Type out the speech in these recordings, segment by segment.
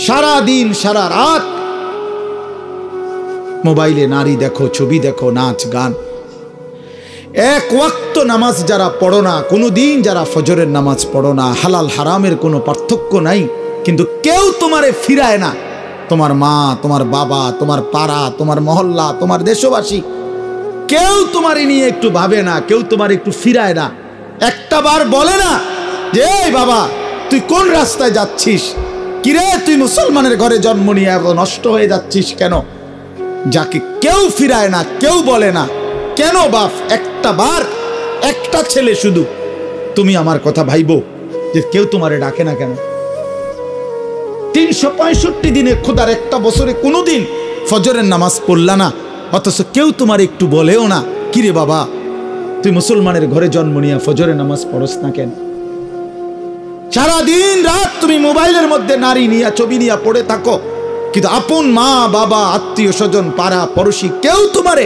সারা দিন সারা রাত মোবাইলে নারী দেখো, ছবি দেখো, নাচ গান। এক ওয়াক্ত নামাজ যারা পড়ো না, কোনো দিন যারা ফজরের নামাজ পড়ো না, হালাল হারামের কোনো পার্থক্য নাই, কিন্তু কেউ তোমারে ফিরায় না। তোমার মা, তোমার বাবা, তোমার পাড়া, তোমার মহল্লা, তোমার দেশবাসী, কেউ তোমারে নিয়ে একটু ভাবে না, কেউ তোমার একটু ফিরায় না। একটা বার বলে না যে এই বাবা তুই কোন রাস্তায় যাচ্ছিস, কিরে তুই মুসলমানের ঘরে জন্ম নিয়ে এত নষ্ট হয়ে যাচ্ছিস কেন? যাকে কেউ ফিরায় না, কেউ বলে না। কেন বাপ? একটা বার, একটা ছেলে শুধু তুমি আমার কথা ভাইবো যে কেউ তোমারে ডাকে না কেন? 365 দিনে খোদার একটা বছরে কোনোদিন ফজরের নামাজ পড়লা না, অথচ কেউ তোমার একটু বলেও না কিরে বাবা তুই মুসলমানের ঘরে জন্ম নিয়ে ফজরের নামাজ পড়স না কেন? সারাদিন রাত তুমি মোবাইলের মধ্যে নারী নিয়ে, ছবি নিয়ে পড়ে থাকো, কিন্তু আপন মা বাবা, আত্মীয় স্বজন, পাড়া পড়োশি কেউ তোমারে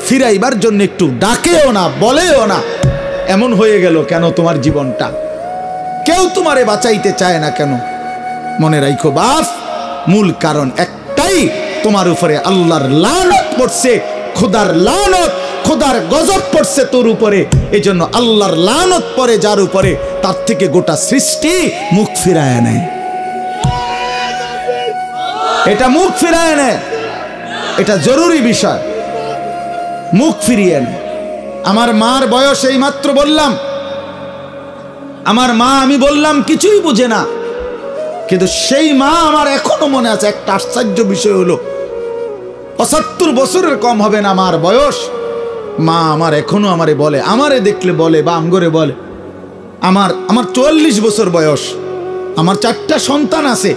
ফিরাইবার জন্য একটু ডাকেও না, বলেও না। এমন হয়ে গেল কেন তোমার জীবনটা? কেউ তোমারে বাঁচাইতে চায় না কেন? মনে রাখো বাপ, মূল কারণ একটাই, তোমার উপরে আল্লাহর লানত পড়ছে, খোদার লানত, খোদার গজব পড়ছে তোর উপরে। এই জন্য আল্লাহর লানত পড়ে যার উপরে, তার থেকে গোটা সৃষ্টি মুখ ফিরায় নেয়। এটা মুখ ফিরায় নেয়, এটা জরুরি বিষয়। মুখ ফিরিয়ে নেয়। আমার মার বয়স এই মাত্র বললাম, আমার মা, আমি বললাম কিছুই বুঝে না, কিন্তু সেই মা আমার এখনো মনে আছে। একটা আশ্চর্য বিষয় হলো 75 বছরের কম হবে না আমার বয়স। মা আমার এখনো আমারে বলে, আমারে দেখলে বলে বা আমগরে বলে, আমার 44 বছর বয়স, আমার 4টা সন্তান আছে,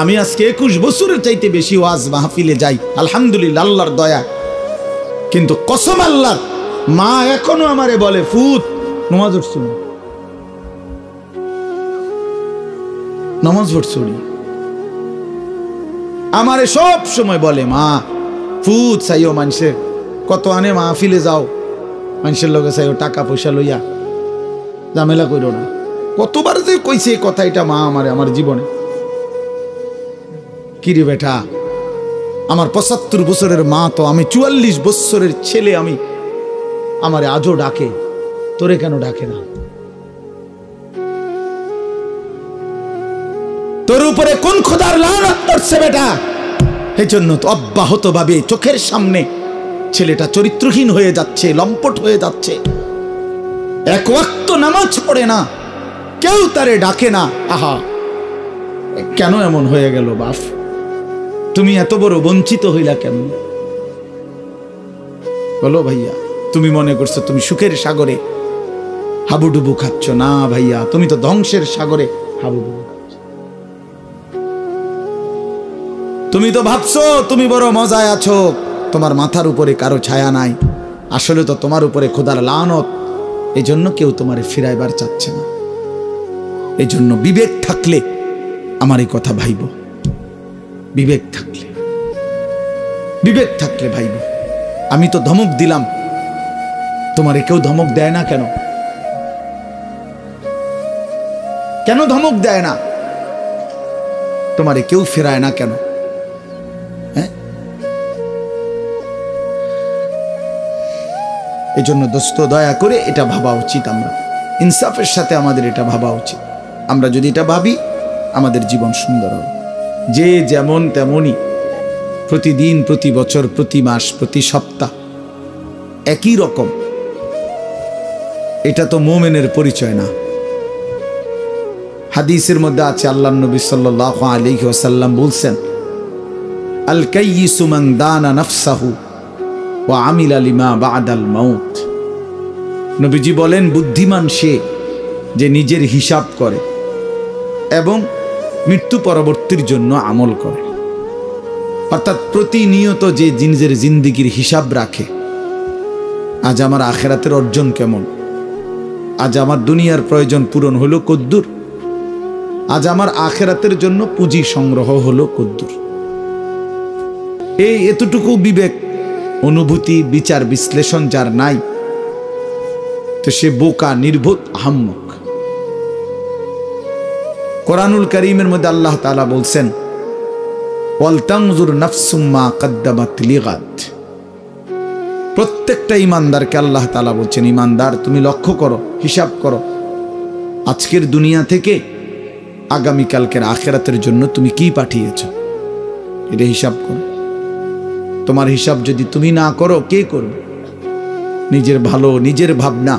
আমি আজকে 21 বছরের চাইতে বেশি ওয়াজ মাহফিলে যাই, আলহামদুলিল্লাহ, আল্লাহর দয়া। কিন্তু কসম আল্লাহর, মা এখনো আমারে বলে, ফুত নামাজ পড়ছো না, নামাজ পড়ছো না। আমারে সব সময় বলে, মা ফুত চাইও মানুষের, কত আনে মাহফিলে যাও, মানুষের লগে চাইও টাকা পয়সা লইয়া, ঝামেলা কইরো না। কতবার যে কইছে এই কথা, এটা মা আমারে আমার জীবনে। কিরে বেটা, আমার 75 বছরের মা তো, আমি 44 বছরের ছেলে, আমি আমারে আজও ডাকে, তোরে কেন ডাকে না? তোর উপরে কোন খোদার লানত পড়ছে বেটা? এই জন্য তো অব্যাহত ভাবে চোখের সামনে ছেলেটা চরিত্রহীন হয়ে যাচ্ছে, লম্পট হয়ে যাচ্ছে, এক ওয়াক্ত নামাজ পড়ে না, কেউ তারে ডাকে না। আহা, কেন এমন হয়ে গেল বাপ? তুমি এত বড় বঞ্চিত হইলা কেন? বলো ভাইয়া, তুমি মনে করছো তুমি সুখের সাগরে হাবুডুবু খাচ্ছ? না ভাইয়া, তুমি তো ধ্বংসের সাগরে হাবুডুবু খাচ্ছ। তুমি তো ভাবছো তুমি বড় মজায় আছো, তোমার মাথার উপরে কারো ছায়া নাই। আসলে তো তোমার উপরে খোদার লানত, এই জন্য কেউ তোমারে ফিরাইবার চাচ্ছে না। এই জন্য বিবেক থাকলে আমার এই কথা ভাইব, বিবেক থাকলে, বিবেক থাকলে ভাইব। আমি তো ধমক দিলাম, তোমারে কেউ ধমক দেয় না কেন? কেন ধমক দেয় না? তোমারে কেউ ফেরায় না কেন? হ্যাঁ, এই জন্য দোস্ত দয়া করে এটা ভাবা উচিত, আমরা ইনসাফের সাথে আমাদের এটা ভাবা উচিত। আমরা যদি এটা ভাবি, আমাদের জীবন সুন্দর হবে। যে যেমন তেমনই, প্রতিদিন, প্রতি বছর, প্রতি মাস, প্রতি সপ্তাহ একই রকম, এটা তো মুমিনের পরিচয় না। হাদিসের মধ্যে আছে, আল্লাহর নবী সাল্লাল্লাহু আলাইহি ওয়াসাল্লাম বলছেন, আল কাইয়িসু মান দানা নাফসাহু ওয়া আমিলা লিমা বা'দাল মাউত। নবীজি বলেন, বুদ্ধিমান সে যে নিজের হিসাব করে এবং মৃত্যু পরবর্তীর জন্য আমল করে। অর্থাৎ প্রতিনিয়ত যে নিজের জিন্দেগির হিসাব রাখে, আজ আমার আখেরাতের অর্জন কেমন, আজ আমার দুনিয়ার প্রয়োজন পূরণ হলো কদ্দুর, আজ আমার আখেরাতের জন্য পুঁজি সংগ্রহ হলো কদ্দুর। এই এতটুকু বিবেক, অনুভূতি, বিচার বিশ্লেষণ যার নাই, তো সে বোকা, নির্বোধ, আহাম্মক। কোরআনুল কারীমের মধ্যে আল্লাহ তাআলা বলছেন, ওয়ালতানজুর নাফসুম মা কদ্দামাত লিগাদ। প্রত্যেকটা ইমানদারকে আল্লাহ তাআলা বলছেন, ইমানদার তুমি লক্ষ্য করো, হিসাব করো, আজকের দুনিয়া থেকে আগামীকালকের আখিরাতের জন্য তুমি কি পাঠিয়েছো, এটা হিসাব করো। তোমার হিসাব যদি তুমি না করো, কে করবে? নিজের ভালো, নিজের ভাবনা,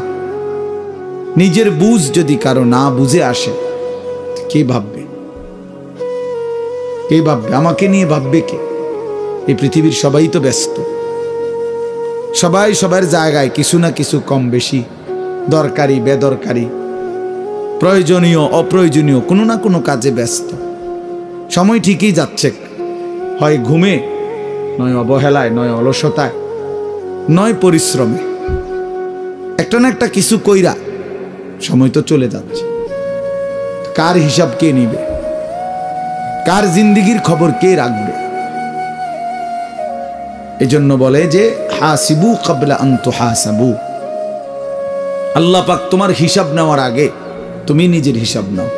নিজের বুঝ যদি কারো না বুঝে আসে, কে ভাববে? কে ভাববে? আমাকে নিয়ে ভাববে কে? এই পৃথিবীর সবাই তো ব্যস্ত, সবাই সবার জায়গায় কিছু না কিছু কম বেশি, দরকারি বেদরকারি, প্রয়োজনীয় অপ্রয়োজনীয় কোনো না কোনো কাজে ব্যস্ত। সময় ঠিকই যাচ্ছে, হয় ঘুমে, নয় অবহেলায়, নয় অলসতায়, নয় পরিশ্রমে, একটা না একটা কিছু কইরা সময় তো চলে যাচ্ছে। কার হিসাব কে নিবে? কার জিন্দিগির খবর কে রাখবে? এজন্য বলে যে হাসিবু ক্বাবলা আন তুহাসাবু। আল্লাহ পাক তোমার হিসাব নেওয়ার আগে তুমি নিজের হিসাব নাও,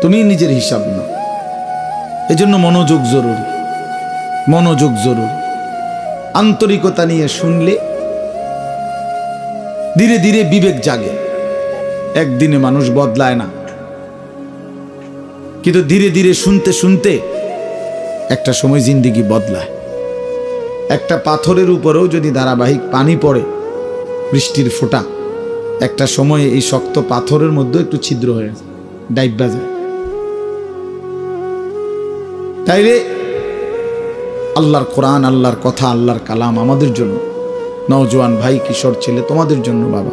তুমি নিজের হিসাব নাও। এজন্য মনোযোগ জরুরি, মনোযোগ জরুরি। আন্তরিকতা নিয়ে শুনলে ধীরে ধীরে বিবেক জাগে। একদিনে মানুষ বদলায় না, কিন্তু ধীরে ধীরে শুনতে শুনতে একটা সময় জিন্দেগি বদলায়। একটা পাথরের উপরেও যদি ধারাবাহিক পানি পড়ে, বৃষ্টির ফোঁটা, একটা সময়ে এই শক্ত পাথরের মধ্যে একটু ছিদ্র হয়ে যায়, ডাইবা যায়। তাইলে আল্লাহর কোরআন, আল্লাহর কথা, আল্লাহর কালাম আমাদের জন্য, নওজোয়ান ভাই, কিশোর ছেলে, তোমাদের জন্য বাবা,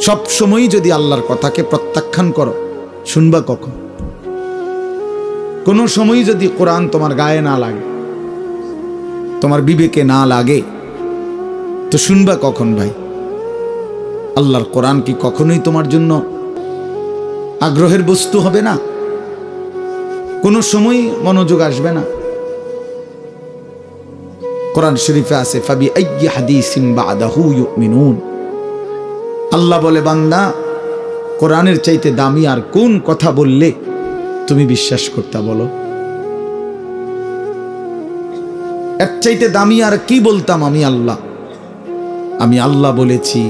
সব সময়ই যদি আল্লাহর কথাকে প্রত্যাখ্যান করো, শুনবা কখন? কোনো সময় যদি কোরআন তোমার গায়ে না লাগে, তোমার বিবেকে না লাগে, তো শুনবা কখন ভাই? আল্লাহর কোরআন কি কখনোই তোমার জন্য আগ্রহের বস্তু হবে না? কোনো সময় মনোযোগ আসবে না? কোরআন শরীফে আছে ফাবি আইয়ি হাদিসিন বাদাহু ইউমিনুন। আল্লাহ বলে, বান্দা, কোরআনের চাইতে দামি আর কোন কথা বললে তুমি বিশ্বাস করতে? বলো, এর চাইতে দামি আর কি বলতাম আমি আল্লাহ? আমি আল্লাহ বলেছি,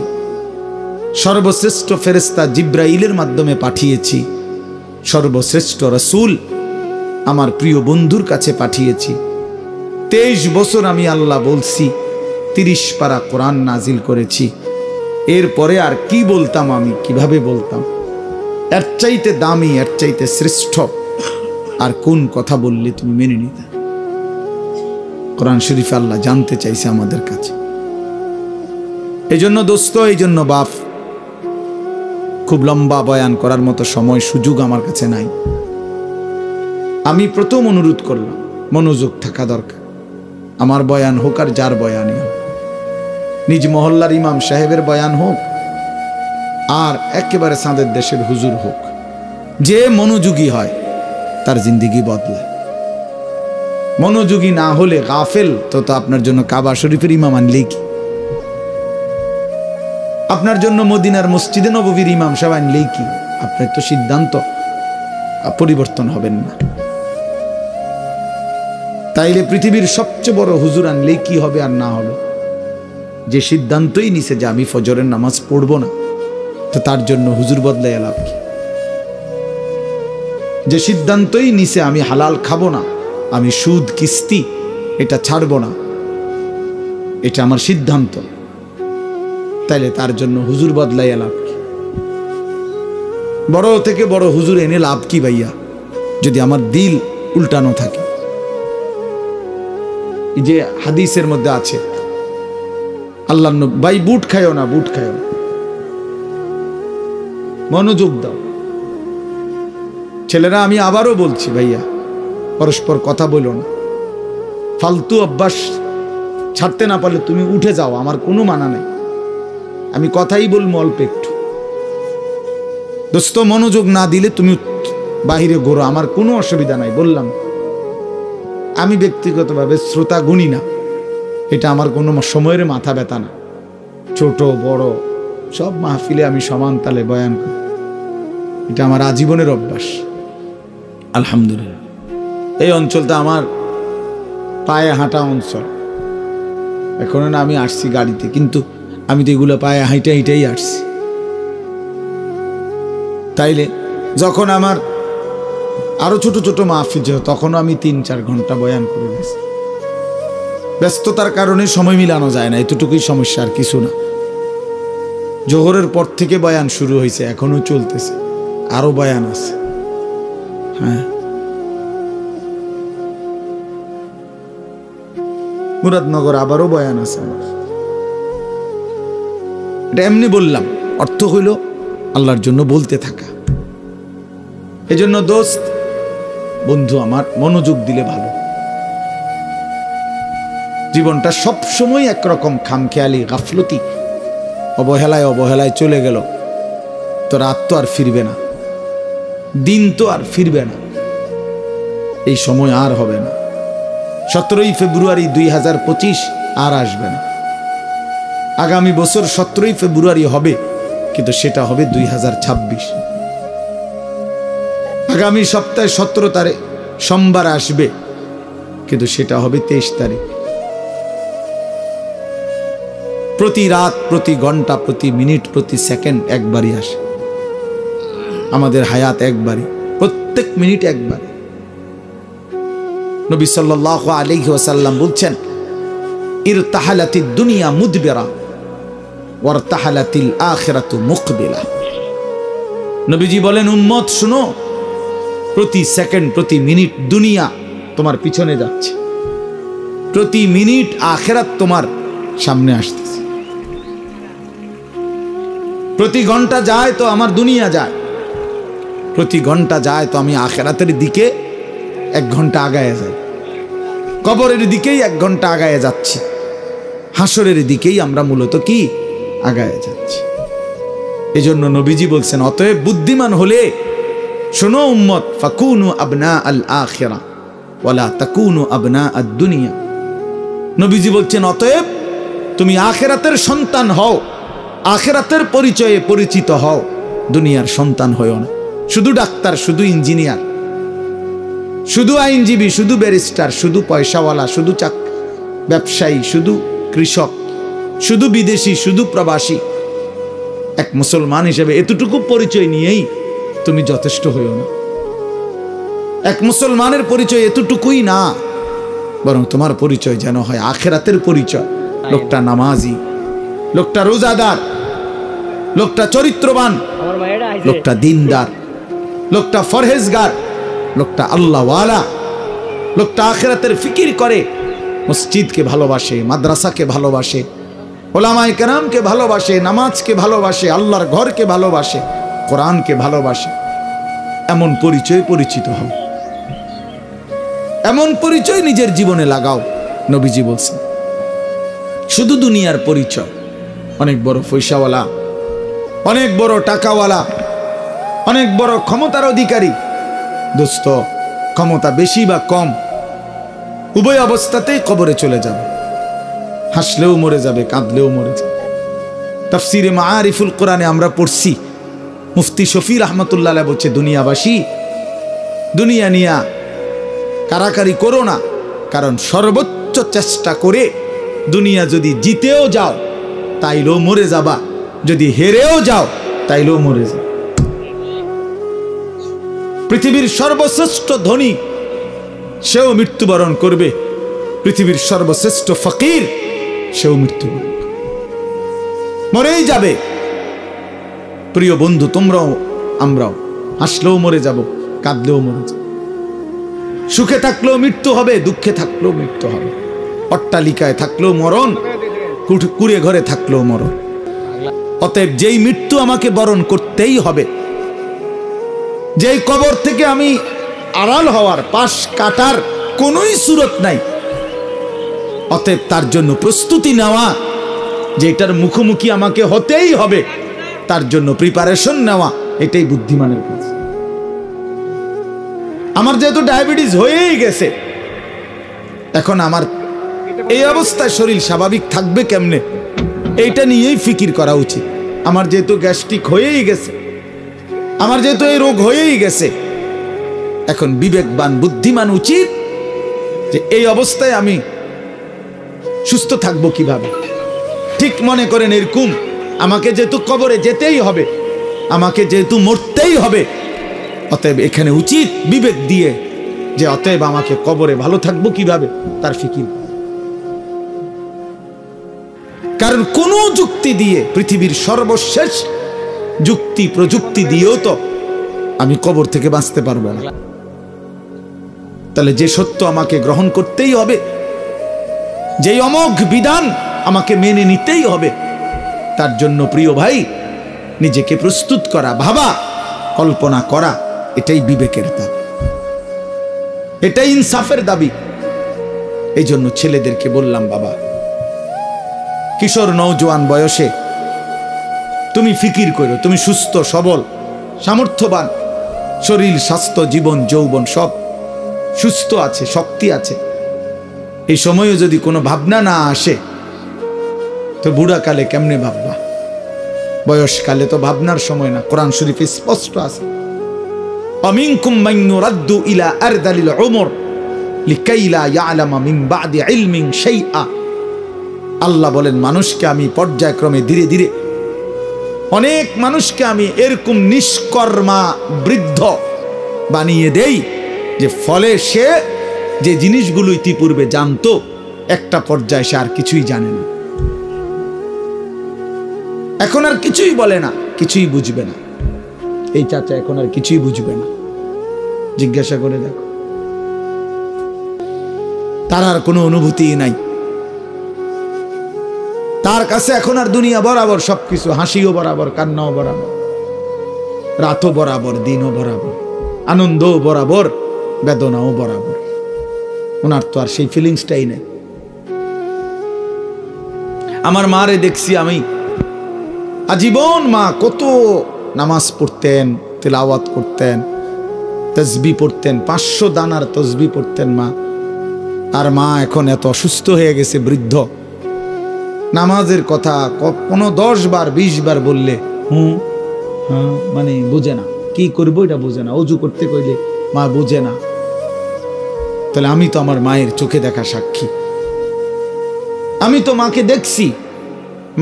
সর্বশ্রেষ্ঠ ফেরেশতা জিব্রাইলের মাধ্যমে পাঠিয়েছি, সর্বশ্রেষ্ঠ রাসূল আমার প্রিয় বন্ধুর কাছে পাঠিয়েছি। 23 বছর আমি আল্লাহ বলছি, 30 পারা কোরআন নাজিল করেছি। এরপরে আর কি বলতাম আমি? কিভাবে বলতাম? এর চাইতে দামি, এর চাইতে শ্রেষ্ঠ আর কোন কথা বললে তুমি মেনে নিতে? কোরআন শরীফ আল্লাহ জানতে চাইছে আমাদের কাছে। এই জন্য দোস্ত, এই জন্য বাপ, খুব লম্বা বয়ান করার মতো সময় সুযোগ আমার কাছে নাই। আমি প্রথম অনুরোধ করলাম, মনোযোগ থাকা দরকার। আমার বয়ান হোক আর যার বয়ানই হোক, নিজ মহল্লার ইমাম সাহেবের বয়ান হোক আর একেবারে চাঁদের দেশের হুজুর হোক, যে মনোযোগী হয় তার জিন্দেগি বদলায়। মনোযোগী না হলে গাফেল, তো আপনার জন্য কাবা শরীফের ইমাম আনলেই কি? আপনার জন্য মদিনার মসজিদে নববীর ইমাম সাহেব আনলেই কি? আপনার তো সিদ্ধান্ত পরিবর্তন হবেন না। তাইলে পৃথিবীর সবচেয়ে বড় হুজুর আনলেই কি হবে আর না হবে? যে সিদ্ধান্তই নিছে যে আমি ফজরের নামাজ পড়ব না, তো তার জন্য হুজুর বদলায় লাভ কি? যে সিদ্ধান্তই নিছে আমি হালাল খাবো না, আমি সুদ কিস্তি এটা ছাড়ব না, এটা আমার সিদ্ধান্ত, তাইলে তার জন্য হুজুর বদলাইয়া লাভ কি? বড় থেকে বড় হুজুর এনে লাভ কি ভাইয়া, যদি আমার দিল উল্টানো থাকে? এই যে হাদিসের মধ্যে আছে, আল্লাহ ভাই বুট খায়ও না, বুট খায়ও না, মনোযোগ দাও। ছেলেরা, আমি আবারও বলছি ভাইয়া, পরস্পর কথা বলো না। ফালতু অভ্যাস ছাড়তে না পারলে তুমি উঠে যাও, আমার কোনো মানা নেই। আমি কথাই বলবো অল্প একটু। দোস্ত, মনোযোগ না দিলে তুমি বাহিরে ঘোরো, আমার কোনো অসুবিধা নাই। বললাম, আমি ব্যক্তিগতভাবে শ্রোতা গুণী না, এটা আমার কোনো সময়ের মাথা ব্যথা না। ছোট বড় সব মাহফিলে আমি সমান তালে বয়ান করি, এটা আমার আজীবনের অভ্যাস। আলহামদুলিল্লাহ। এই অঞ্চলটা আমার পায়ে হাঁটা অঞ্চল। এখন না আমি আসছি গাড়িতে, কিন্তু আমি তো এগুলো পায়ে হাঁটাই আসছি। তাইলে যখন আমার আরো ছোট ছোট মাহফিল ছিল, তখনও আমি 3-4 ঘন্টা বয়ান করে গেছি। ব্যস্ততার কারণে সময় মিলানো যায় না, এতটুকুই সমস্যা, আর কিছু না। জোহরের পর থেকে বয়ান শুরু হয়েছে, এখনো চলতেছে, আরো বয়ান আছে। হ্যাঁ, মুরাদনগর আবারও বয়ান আছে আমার। এটা এমনি বললাম, অর্থ হইল আল্লাহর জন্য বলতে থাকা। এজন্য দোস্ত, বন্ধু আমার, মনোযোগ দিলে ভালো। জীবনটা সবসময় একরকম খামখেয়ালি, গাফলতি, অবহেলায় অবহেলায় চলে গেল, তো রাত তো আর ফিরবে না, দিন তো আর ফিরবে না, এই সময় আর হবে না। 17ই ফেব্রুয়ারি 2025 আর আসবে না। আগামী বছর 17ই ফেব্রুয়ারি হবে, কিন্তু সেটা হবে 2026। আগামী সপ্তাহে 17 তারিখ সোমবার আসবে, কিন্তু সেটা হবে 23 তারিখ। প্রতি রাত, প্রতি ঘন্টা, প্রতি মিনিট, প্রতি সেকেন্ড একবারই আসে। আমাদের হায়াত একবারই, প্রত্যেক মিনিট একবারই। নবী সাল্লাল্লাহু আলাইহি ওয়াসাল্লাম বলছেন, ইরতাহালাতিদ দুনিয়া মুদবিরা ওয়ারতাহালাতিল আখিরাতু মুকবিলা। নবীজি বলেন, উম্মত শুনো, প্রতি সেকেন্ড, প্রতি মিনিট দুনিয়া তোমার পিছনে যাচ্ছে, প্রতি মিনিট আখিরাত তোমার সামনে আসতেছে। প্রতি ঘন্টা যায় তো আমার দুনিয়া যায়, প্রতি ঘন্টা যায় তো আমি আখিরাতের দিকে 1 ঘন্টা আগায় যাই, কবরের দিকেই 1 ঘন্টা আগায় যাচ্ছি, হাসরের দিকেই আমরা মূলত কি আগায় যাচ্ছি। এজন্য নবীজি বলছেন, অতএব বুদ্ধিমান হলে শোনো উম্মত, ফাকুনু আবনা আল আখিরা ওয়ালা তাকুনু আবনা আদ দুনিয়া। নবীজি বলছেন, অতএব তুমি আখিরাতের সন্তান হও, আখিরাতের পরিচয়ে পরিচিত হও, দুনিয়ার সন্তান হও না। শুধু ডাক্তার, শুধু ইঞ্জিনিয়ার, শুধু আইনজীবী, শুধু ব্যারিস্টার, শুধু পয়সাওয়ালা, শুধু ব্যবসায়ী, শুধু কৃষক, শুধু বিদেশি, শুধু প্রবাসী, এক মুসলমান হিসেবে এতটুকু পরিচয় নিয়েই তুমি যথেষ্ট হইও না। এক মুসলমানের পরিচয় এতটুকুই না, বরং তোমার পরিচয় যেন হয় আখিরাতের পরিচয়। লোকটা নামাজি, লোকটা রোজাদার, লোকটা চরিত্রবান, লোকটা দিনদার, লোকটা ফরহেজগার, লোকটা আল্লাহওয়ালা, লোকটা আখিরাতের ফিকির করে, মসজিদকে ভালোবাসে, মাদ্রাসাকে ভালোবাসে, ওলামায়ে কেরামকে ভালোবাসে, নামাজকে ভালোবাসে, আল্লাহর ঘরকে ভালোবাসে, কোরআনকে ভালোবাসে। এমন পরিচয় পরিচিত হও, এমন পরিচয় নিজের জীবনে লাগাও। নবীজি বলছেন, শুধু দুনিয়ার পরিচয়, অনেক বড় পয়সাওয়ালা, অনেক বড় টাকাওয়ালা, অনেক বড় ক্ষমতার অধিকারী, দোস্ত ক্ষমতা বেশি বা কম উভয় অবস্থাতেই কবরে চলে যাবে, হাসলেও মরে যাবে, কাঁদলেও মরে যাবে। তাফসিরে মাআরিফুল কোরআনে আমরা পড়ছি, মুফতি শফি রহমতুল্লাহ আলাইহি বলছে, দুনিয়াবাসী, দুনিয়া নিয়া কারাকারি করো না, কারণ সর্বোচ্চ চেষ্টা করে দুনিয়া যদি জিতেও যাও তাইলেও মরে যাবা, যদি হেরেও যাও তাইলেও মরে যাও। পৃথিবীর সর্বশ্রেষ্ঠ ধনী সেও মৃত্যুবরণ করবে, পৃথিবীর সর্বশ্রেষ্ঠ ফকির সেও মৃত্যুবরণ করবে, মরেই যাবে। প্রিয় বন্ধু, তোমরাও আমরাও হাসলেও মরে যাব, কাঁদলেও মরে যাব, সুখে থাকলেও মৃত্যু হবে, দুঃখে থাকলেও মৃত্যু হবে, অট্টালিকায় থাকলেও মরণ, কুড়ে ঘরে থাকলেও মরণ। অতএব যেই মৃত্যু আমাকে বরণ করতেই হবে, যেই কবর থেকে আমি আড়াল হওয়ার, পাশ কাটার কোনোই সুরত নাই, অতএব তার জন্য প্রস্তুতি নেওয়া, যেটার মুখোমুখি আমাকে হতেই হবে, তার জন্য প্রিপারেশন নেওয়া, এটাই বুদ্ধিমানের কাজ। আমার যেহেতু ডায়াবেটিস হয়েই গেছে, এখন আমার এই অবস্থায় শরীর স্বাভাবিক থাকবে কেমনে, এইটা নিয়েই ফিকির করা উচিত। আমার যেহেতু গ্যাস্ট্রিক হয়েই গেছে, আমার যেহেতু এই রোগ হয়েই গেছে, এখন বিবেকবান বুদ্ধিমান উচিত যে এই অবস্থায় আমি সুস্থ থাকবো কিভাবে। ঠিক মনে করেন এরকম, আমাকে যেহেতু কবরে যেতেই হবে, আমাকে যেহেতু মরতেই হবে, অতএব এখানে উচিত বিবেক দিয়ে যে অতএব আমাকে কবরে ভালো থাকবো কিভাবে তার ফিকির। কারণ কোন যুক্তি দিয়ে, পৃথিবীর সর্বশেষ যুক্তি প্রযুক্তি দিয়েও তো আমি কবর থেকে বাঁচতে পারবো না। তাহলে যে সত্য আমাকে গ্রহণ করতেই হবে, যে অমোঘ বিধান আমাকে মেনে নিতেই হবে, তার জন্য প্রিয় ভাই নিজেকে প্রস্তুত করা, ভাবা, কল্পনা করা, এটাই বিবেকের দাবি, এটাই ইনসাফের দাবি। এই জন্য ছেলেদেরকে বললাম, বাবা কিশোর নওজোয়ান বয়সে তুমি ফিকির করো, তুমি সুস্থ সবল সামর্থ্যবান, শরীর স্বাস্থ্য জীবন যৌবন সব সুস্থ আছে, শক্তি আছে। এই সময়ে যদি কোনো ভাবনা না আসে তো বুড়াকালে কেমনে ভাববা? বয়সকালে তো ভাবনার সময় না। কোরআন শরীফে স্পষ্ট আছে, আমিনকুম মান ইউরাদ্দু ইলা আরদালিল উমর লিকাই লা ইয়ালামা মিন বাদি ইলমিন শাইআ। আল্লাহ বলেন, মানুষকে আমি পর্যায়ক্রমে ধীরে ধীরে অনেক মানুষকে আমি এরকম নিষ্কর্মা বৃদ্ধ বানিয়ে দেই যে ফলে সে যে জিনিসগুলো ইতিপূর্বে জানতো একটা পর্যায়ে সে আর কিছুই জানে না, এখন আর কিছুই বলে না, কিছুই বুঝবে না। এই চাচা এখন আর কিছুই বুঝবে না, জিজ্ঞাসা করে দেখো, তার আর কোনো অনুভূতি নাই। তার কাছে এখন আর দুনিয়া বরাবর, সবকিছু, হাসিও বরাবর, কান্নাও বরাবর, রাতও বরাবর, দিনও বরাবর, আনন্দও বরাবর, বেদনাও বরাবর। ওনার তো আর সেই ফিলিংসটাই নেই। আমার মারে দেখছি আমি, আজীবন মা কত নামাজ পড়তেন, তিলাওয়াত করতেন, তাসবিহ পড়তেন, 500 দানার তাসবিহ পড়তেন মা। আর মা এখন এত অসুস্থ হয়ে গেছে, বৃদ্ধ। নামাজের কথা কোনো 10 বার 20 বার বললে হ্যাঁ মানে বোঝে না, কি করবো এটা বোঝে না। অজু করতে কইলে মা বোঝে না। তাহলে আমি তো আমার মায়ের চোখে দেখা সাক্ষী, আমি তো মাকে দেখছি।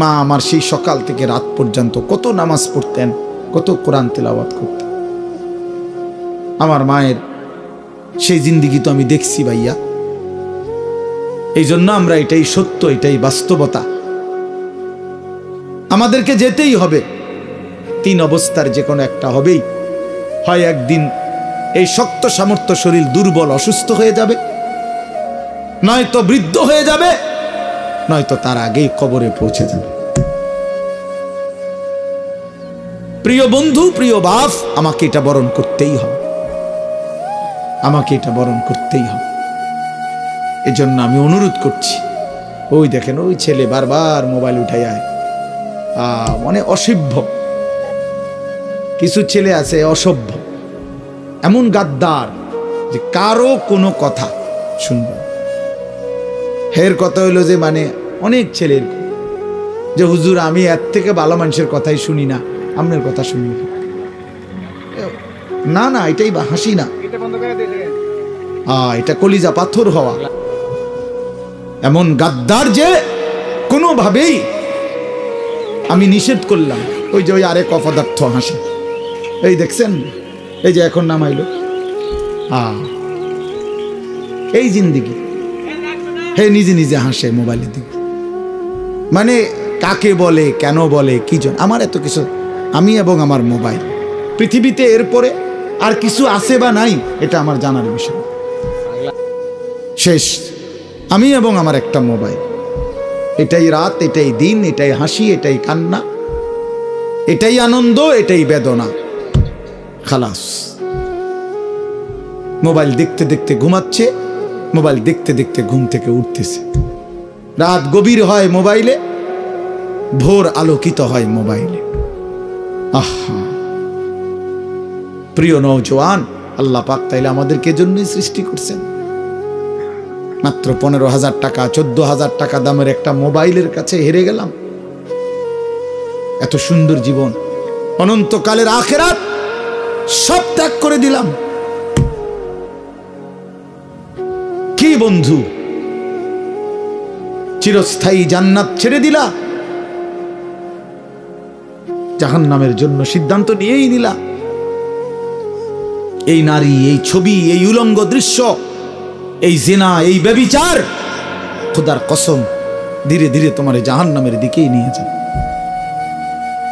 মা আমার সেই সকাল থেকে রাত পর্যন্ত কত নামাজ পড়তেন, কত কোরআন তেলাওয়াত করতেন। আমার মায়ের সেই জিন্দিগি তো আমি দেখছি ভাইয়া। এই জন্য আমরা, এটাই সত্য, এটাই বাস্তবতা, আমাদেরকে যেতেই হবে। 3 অবস্থার যে কোনো একটা হবেই। হয় একদিন এই শক্ত সামর্থ্য শরীর দুর্বল অসুস্থ হয়ে যাবে, নয়তো বৃদ্ধ হয়ে যাবে, নয়তো তার আগেই কবরে পৌঁছে যাবে। প্রিয় বন্ধু, প্রিয় বাপ, আমাকে এটা বরণ করতেই হবে, আমাকে এটা বরণ করতেই হবে। এজন্য আমি অনুরোধ করছি, ওই দেখেন ওই ছেলে বারবার মোবাইল উঠাই আয়, মানে অসভ্য কিছু ছেলে আছে, অসভ্য, এমন গাদ্দার যে কারো কোনো কথা শুনবে। হের কথা হইলো যে মানে অনেক ছেলের যে হুজুর আমি এর থেকে ভালো মানুষের কথাই শুনি না, আপনার কথা শুনি না। না এটাই হাসি না, এটা কলিজা পাথর হওয়া। এমন গাদ্দার যে কোনোভাবেই আমি নিষেধ করলাম। ওই যে ওই আরেক অপদার্থ হাসে, এই দেখছেন, এই যে এখন নামাইলো, এই জিন্দিগি। হে নিজে নিজে হাসে মোবাইলের দিকে, মানে কাকে বলে, কেন বলে, কি জন, আমার এত কিছু, আমি এবং আমার মোবাইল। পৃথিবীতে এরপরে আর কিছু আছে বা নাই এটা আমার জানার বিষয়। শেষ আমি এবং আমার একটা মোবাইল। এটাই রাত, এটাই দিন, এটাই হাসি, এটাই কান্না, এটাই আনন্দ, এটাই বেদনা। খালাস। মোবাইল দেখতে দেখতে ঘুমাচ্ছে, মোবাইল দেখতে দেখতে ঘুম থেকে উঠতেছে। রাত গভীর হয় মোবাইলে, ভোর আলোকিত হয় মোবাইলে। আহা প্রিয় নওজোয়ান, আল্লাহ পাক তাইলে আমাদেরকে জন্যই সৃষ্টি করছেন। মাত্র 15,000 টাকা 14,000 টাকা দামের একটা মোবাইলের কাছে হেরে গেলাম। এত সুন্দর জীবন, অনন্তকালের আখিরাত সব ত্যাগ করে দিলাম। বন্ধু, চিরস্থায়ী জান্নাত ছেড়ে দিলা, জাহান্নামের জন্য সিদ্ধান্ত নিয়েই নিলা। এই নারী, এই ছবি, এই উলঙ্গ দৃশ্য, এই জিনা, এই ব্যভিচার, খোদার কসম ধীরে ধীরে তোমার জাহান্নামের দিকেই নিয়ে যাবে।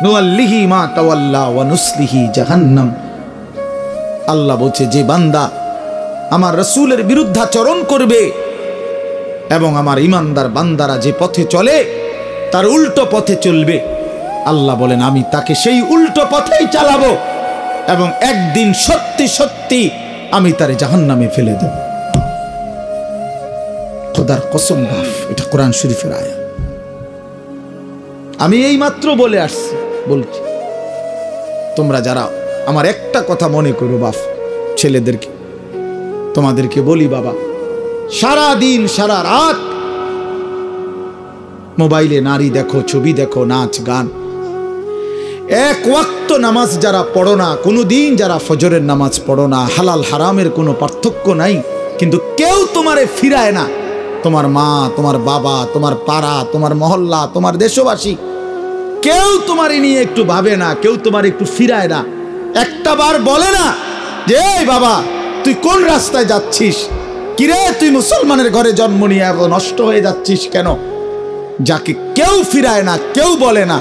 নুআল্লিহি মা তাওয়াল্লা ওয়া নুসলিহি জাহান্নাম। আল্লাহ বলছে, যে বান্দা আমার রাসূলের বিরুদ্ধাচরণ করবে এবং আমার ঈমানদার বান্দারা যে পথে চলে তার উল্টো পথে চলবে, আল্লাহ বলেন আমি তাকে সেই উল্টো পথেই চালাবো এবং একদিন সত্যি সত্যি আমি তারে জাহান্নামে ফেলে দেব। খোদার কসম বাপ, এটা কোরআন শরীফের আয়াত। আমি এই মাত্র বলে আসছি, বলছি তোমরা যারা আমার একটা কথা মনে করো বাপ, ছেলেদেরকে তোমাদেরকে বলি, বাবা সারা দিন সারা রাত মোবাইলে নারী দেখো, ছবি দেখো, নাচ গান, এক ওয়াক্ত নামাজ যারা পড়ো না, কোনোদিন যারা ফজরের নামাজ পড়ো না, হালাল হারামের কোনো পার্থক্য নাই, কিন্তু কেউ তোমারে ফিরায় না। তোমার মা, তোমার বাবা, তোমার পাড়া, তোমার মহল্লা, তোমার দেশবাসী, কেউ তোমারে নিয়ে একটু ভাবে না, কেউ তোমার একটু ফিরায় না, একটা বার বলে না যে এই বাবা তুই কোন রাস্তায় যাচ্ছিস, কিরে তুই মুসলমানের ঘরে জন্ম নিয়ে এত নষ্ট হয়ে যাচ্ছিস কেন? যাকে কেউ ফিরায় না, কেউ বলে না,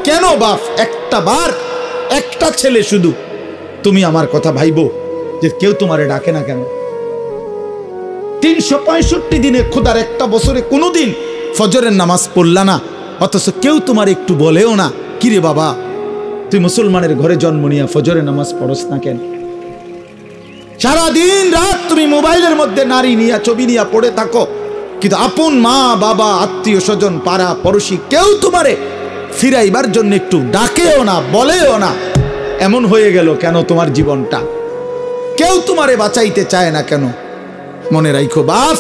কেন বাপ? একটা বার, একটা ছেলে শুধু তুমি আমার কথা ভাইবো যে কেউ তোমারে ডাকে না কেন? 365 দিনে খোদার একটা বছরে কোনোদিন ফজরের নামাজ পড়লা না, অথচ কেউ তোমার একটু বলেও না কিরে বাবা তুই মুসলমানের ঘরে জন্ম নিয়ে ফজরের নামাজ পড়স না কেন? সারাদিন রাত তুমি মোবাইলের মধ্যে নারী নিয়ে, ছবি নিয়ে পড়ে থাকো, কিন্তু আপন মা বাবা, আত্মীয় স্বজন, পাড়া পড়োশি কেউ তোমারে ফিরাইবার জন্য একটু ডাকেও না, বলেও না। এমন হয়ে গেল কেন তোমার জীবনটা? কেউ তোমারে বাঁচাইতে চায় না কেন? মনে রাখো বাপ,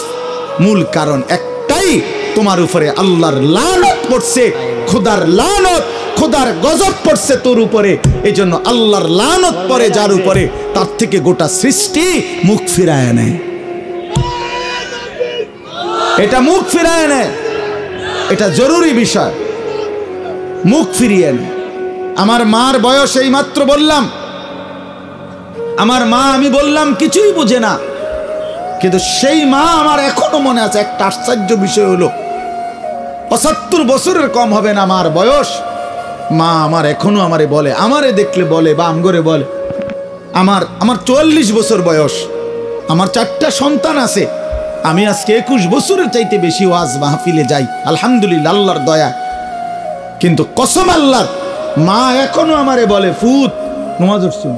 মূল কারণ একটাই, তোমার উপরে আল্লাহর লানত পড়ছে, খোদার লানত, খোদার গজব পড়ছে তোর উপরে। এই জন্য আল্লাহর লানত পড়ে যার উপরে, তার থেকে গোটা সৃষ্টি মুখ ফিরায় নেয়। এটা মুখ ফিরায় নেয়, এটা জরুরি বিষয়, মুখ ফিরিয়ে নেয়। আমার মার বয়স এই মাত্র বললাম, আমার মা আমি বললাম কিছুই বুঝে না, কিন্তু সেই মা আমার এখনো মনে আছে। একটা আশ্চর্য বিষয় হলো 75 বছরের কম হবে না মার বয়স, মা আমার এখনো আমারে বলে, আমারে দেখলে বলে বা আমগরে বলে, আমার 44 বছর বয়স, আমার 4টা সন্তান আছে, আমি আজকে 21 বছরের চাইতে বেশি ওয়াজ মাহফিলে যাই আলহামদুলিল্লাহ আল্লাহর দয়া। কিন্তু কসম আল্লাহর, মা এখনো আমারে বলে ফুত নামাজ পড়ছো,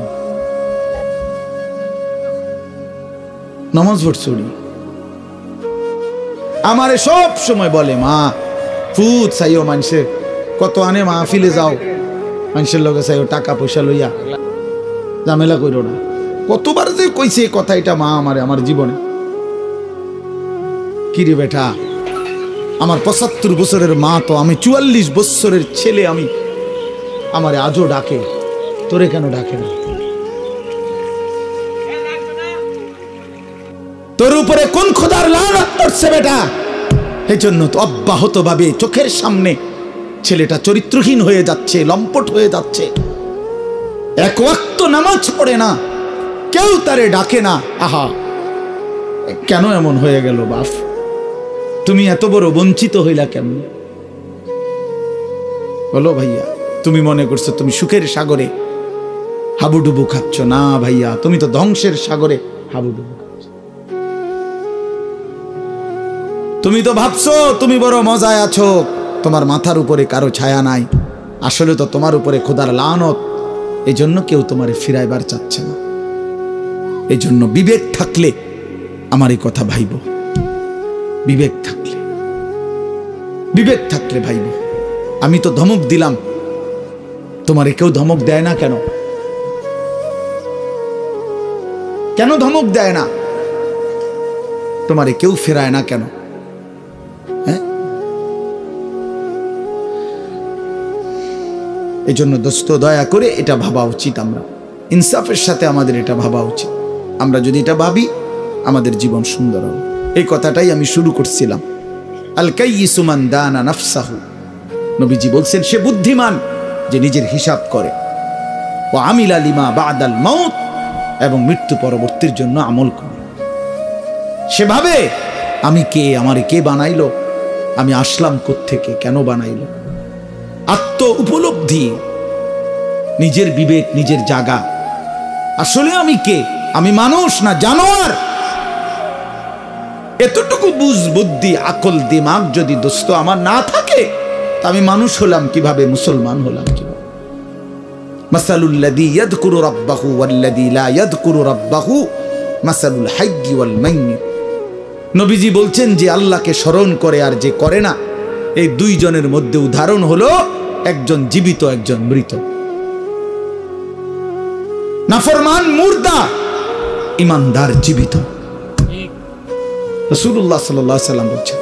নামাজ পড়ছো, আমারে সব সময় বলে মা ফুত চাইও, মানুষের কত আনে মাহফিলে যাও, মানুষের লগে চাইও, টাকা পয়সা লইয়া ঝামেলা করো না। কতবার যে কইছে এই কথা, এটা মা আমারে আমার জীবনে। কিরে বেটা, আমার 75 বছরের মা তো, আমি 44 বছরের ছেলে, আমি আমারে আজও ডাকে, তোরে কেন ডাকে না? তোর উপরে কোন খোদার লানত পড়ছে বেটা? এই জন্য তো অব্যাহত ভাবে চোখের সামনে ছেলেটা চরিত্রহীন হয়ে যাচ্ছে, লম্পট হয়ে যাচ্ছে, এক ওয়াক্ত নামাজ পড়ে না, কেউ তারে ডাকে না। আহা, কেন এমন হয়ে গেল বাপ? তুমি এত বড় বঞ্চিত হইলা কেমন? বলো ভাইয়া, তুমি মনে করছো তুমি সুখের সাগরে হাবুডুবু খাচ্ছ? না ভাইয়া, তুমি তো ধ্বংসের সাগরে হাবুডুবু খাচ্ছ। তুমি তো ভাবছো তুমি বড় মজায় আছো, তোমার মাথার উপরে কারো ছায়া নাই, আসলে তো তোমার উপরে খোদার লানত। এই জন্য কেউ তোমারে ফিরাইবার চাচ্ছে না। এই জন্য বিবেক থাকলে আমার এই কথা ভাইব, বিবেক থাকলে, বিবেক থাকলে ভাইব। আমি তো ধমক দিলাম, তোমারে কেউ ধমক দেয় না কেন? কেন ধমক দেয় না? তোমারে কেউ ফেরায় না কেন? হ্যাঁ, এই জন্য দোস্ত দয়া করে এটা ভাবা উচিত, আমরা ইনসাফের সাথে আমাদের এটা ভাবা উচিত। আমরা যদি এটা ভাবি, আমাদের জীবন সুন্দর হবে। এই কথাটাই আমি শুরু করছিলাম। আল কাইয়িসু মান দানা নাফসাহু, নবীজি বলছেন সে বুদ্ধিমান যে নিজের হিসাব করে, ওয়া আমিলা লিমা বাদাল মাউত, এবং মৃত্যু পরবর্তীর জন্য আমল করে। সেভাবে আমি কে, আমারে কে বানাইলো, আমি আসলাম কোত্থেকে, কেন বানাইলো, আত্ম উপলব্ধি, নিজের বিবেক, নিজের জাগা, আসলে আমি কে, আমি মানুষ না জানোয়ার, এতটুকু বুঝ বুদ্ধি আকল দিমাগ যদি দোস্ত আমার না থাকে, তা আমি মানুষ হলাম কিভাবে, মুসলমান হলাম কিভাবে? মাসালুল্লাযী ইয়াযকুরু রাব্বাহু ওয়াল্লাযী লা ইয়াযকুরু রাব্বাহু মাসালুল হাইয়্যি ওয়াল মাইয়্যিত। নবীজি বলছেন যে আল্লাহকে স্মরণ করে আর যে করে না, এই দুইজনের মধ্যে উদাহরণ হলো একজন জীবিত, একজন মৃত। নাফরমান মুর্দা, ইমানদার জীবিত। রাসূলুল্লাহ সাল্লাল্লাহু আলাইহি ওয়াসাল্লাম বলেছেন,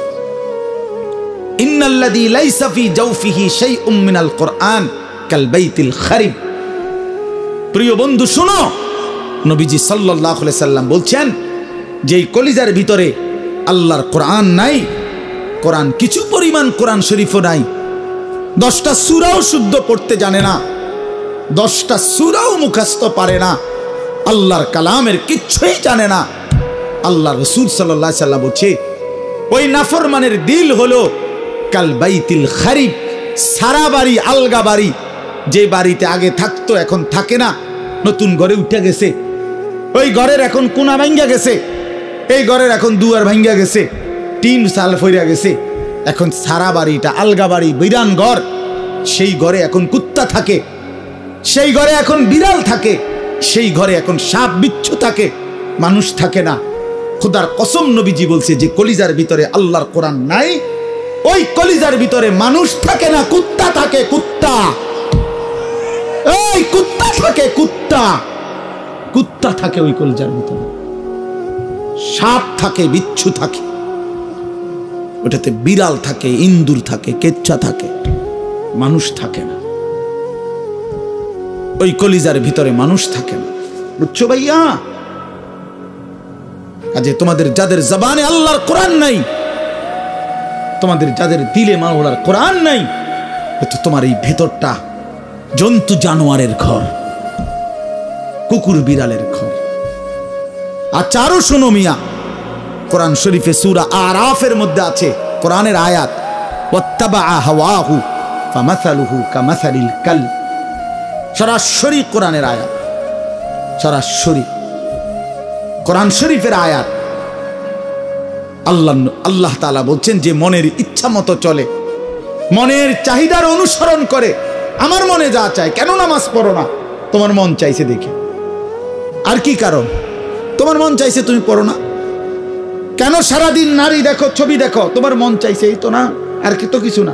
ইন্নাল্লাযী লাইসা ফি জাওফিহি শাইউম মিনাল কুরআন কাল বাইতিল খারিব। প্রিয় বন্ধু শুনো, নবীজি সাল্লাল্লাহু আলাইহি ওয়াসাল্লাম বলছেন যে এই কলিজার ভিতরে আল্লাহর কোরআন নাই, কোরআন কিছু পরিমাণ কোরআন শরীফও নাই, 10টা সূরাও শুদ্ধ পড়তে জানে না, 10টা সূরাও মুখস্থ পারে না, আল্লাহর কালামের কিচ্ছুই জানে না। আল্লাহ রাসূল সাল্লাল্লাহু আলাইহি ওয়াসাল্লাম বলছে ওই নাফরমানের দিল হলো কাল বাইতিল খারিব, সারা বাড়ি, আলগা বাড়ি, যে বাড়িতে আগে থাকতো এখন থাকে না, নতুন ঘরে উঠে গেছে, ওই ঘরের এখন কোনা ভাঙ্গা গেছে, এই ঘরের এখন দুয়ার ভাঙ্গা গেছে, টিন সাল ফইরা গেছে, এখন সারা বাড়িটা আলগা বাড়ি, বিরান ঘর, সেই ঘরে এখন কুত্তা থাকে, সেই ঘরে এখন বিড়াল থাকে, সেই ঘরে এখন সাপ বিচ্ছু থাকে, মানুষ থাকে না। খোদার কসম নবীজি বলছে যে কলিজার ভিতরে আল্লাহর কোরআন নাই, ওই কলিজার ভিতরে মানুষ থাকে না, কুত্তা থাকে, কুত্তা, এই কুত্তা থাকে, কুত্তা, কুত্তা থাকে ওই কলিজার ভিতরে, সাপ থাকে, বিচ্ছু থাকে, ওটাতে বিড়াল থাকে, ইন্দুর থাকে, কেচ্চা থাকে, মানুষ থাকে না। ওই কলিজার ভিতরে মানুষ থাকে না, বুঝছো ভাইয়া? কাজে তোমাদের যাদের জবানে আল্লাহর কোরআন নাই, তোমাদের যাদের দিলে মাওলার কোরআন নাই, তো তোমার এই ভেতরটা জন্তু জানোয়ারের ঘর, কুকুর বিড়ালের ঘর। আচ্ছা আরো শোনো মিয়া, কোরআন শরীফে সূরা আরাফের মধ্যে আছে কোরআনের আয়াত, ওয়াত্তাবা হাওয়াহু ফামাসালুহু কামাসালিল কালব। সরাসরি কোরআনের আয়াত, সরাসরি কোরআন শরীফের আয়াত। আল্লাহ তাআলা বলছেন যে মনের ইচ্ছা মতো চলে, মনের চাহিদার অনুসরণ করে, আমার মনে যা চায়, কেন নামাজ পড়ো না? তোমার মন চাইছে দেখে। আর কি কারণ? তোমার মন চাইছে তুমি পড়ো না কেন? সারাদিন নারী দেখো, ছবি দেখো, তোমার মন চাইছে, এই তো না, আর কি তো কিছু না।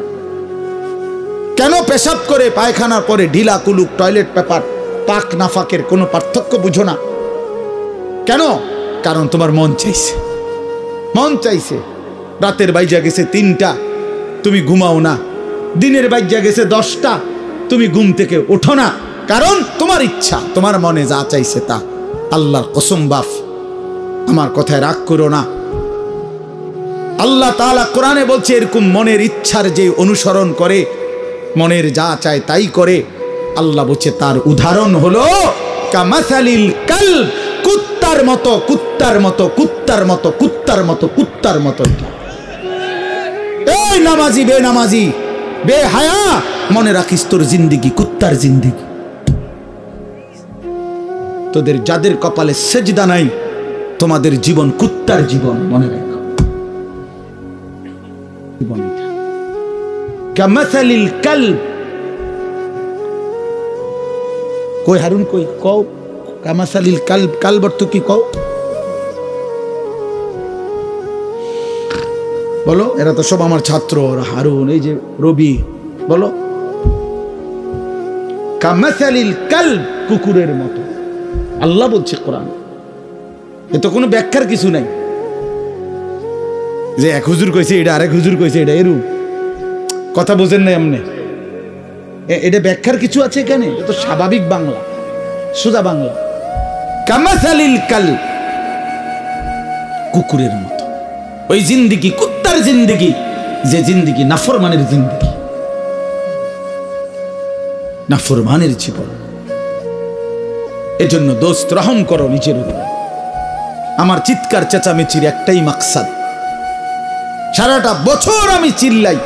কেন পেশাব করে পায়খানার পরে ঢিলা কুলুক, টয়লেট পেপার, পাক নাফাকের কোনো পার্থক্য বুঝো না কেন? কারণ তোমার মন চাইছে, মন চাইছে। রাতের বাইজা গেছে 3টা, তুমি ঘুমাও না, দিনের বাইজা গেছে 10টা, তুমি ঘুম থেকে ওঠো না, কারণ তোমার ইচ্ছা, তোমার মনে যা চাইছে তা। আল্লাহর কসম বাপ, আমার কথায় রাগ করো না। আল্লাহ তাআলা কোরআনে বলছে এরকম মনের ইচ্ছার যে অনুসরণ করে, মনের যা চায় তাই করে, আল্লাহ বলছে তার উদাহরণ হলো কামাসালিল কালব, কুত্তার মতো, কুত্তার মতো, কুত্তার মতো, কুত্তার মতো, কুত্তার মতো। এই নামাজি বেনামাজি বেহায়া, মনে রাখিস তোর জিন্দেগি কুত্তার জিন্দেগি। তোদের যাদের কপালে সেজদা নাই, তোমাদের জীবন কুত্তার জীবন, মনে রাখো। জীবন এটা কামাসালিল কালব। কই হারুন, কই কও কামাসালিল কালব, কালব অর্থ কি কও? বলো, এরা তো সব আমার ছাত্র, হারুন, এই যে রবি, বলো। কামাসালিল কালব, কুকুরের মতো আল্লাহ বলছে কোরআন। এ তো কোনো ব্যাখ্যার কিছু নাই যে এক হুজুর কইছে এটা, আরেক হুজুর কইছে এটা, এরু কথা বোঝেন না এমনি। এটা ব্যাখ্যার কিছু আছে এখানে? এটা তো স্বাভাবিক বাংলা, সোজা বাংলা। কামাসালিল কালব, কুকুরের মতো। ওই জিন্দিগি কুত্তার জিন্দিগি, যে জিন্দিগি নাফরমানের জিন্দিগি, নাফরমানের জীবন। এজন্য দোস্ত রহম করো নিজের উপরে। আমার চিৎকার চেঁচামেচির একটাই মাকসাদ, সারাটা বছর আমি চিল্লাই,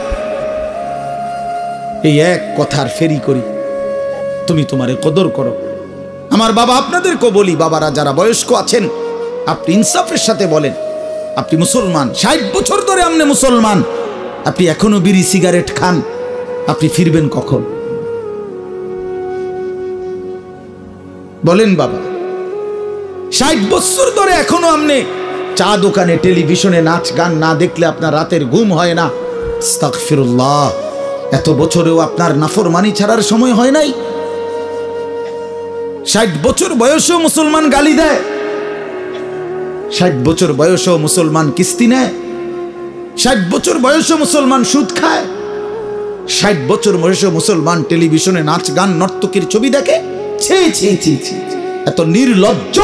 এই এক কথার ফেরি করি, তুমি তোমারে কদর করো। আমার বাবা, আপনাদেরকে বলি, বাবারা যারা বয়স্ক আছেন, আপনি ইনসাফের সাথে বলেন, আপনি মুসলমান, 60 বছর ধরে আপনি মুসলমান, আপনি এখনো বিড়ি সিগারেট খান, আপনি ফিরবেন কখন? বলেন বাবা, 60 বছর ধরে এখনো আপনি চা দোকানে টেলিভিশনে নাচ গান না দেখলে আপনার রাতের ঘুম হয় না। আস্তাগফিরুল্লাহ, এত বছরেও আপনার নাফরমানি ছাড়ার সময় হয় নাই? 60 বছর বয়সেও মুসলমান গালি দেয়, 60 বছর বয়সেও মুসলমান কিস্তি নেয়, 60 বছর বয়সেও মুসলমান সুদ খায়, 60 বছর বয়সেও মুসলমান টেলিভিশনে নাচ গান নর্তকীর ছবি দেখে। ছি ছি ছি ছি, এত নির্লজ্জ,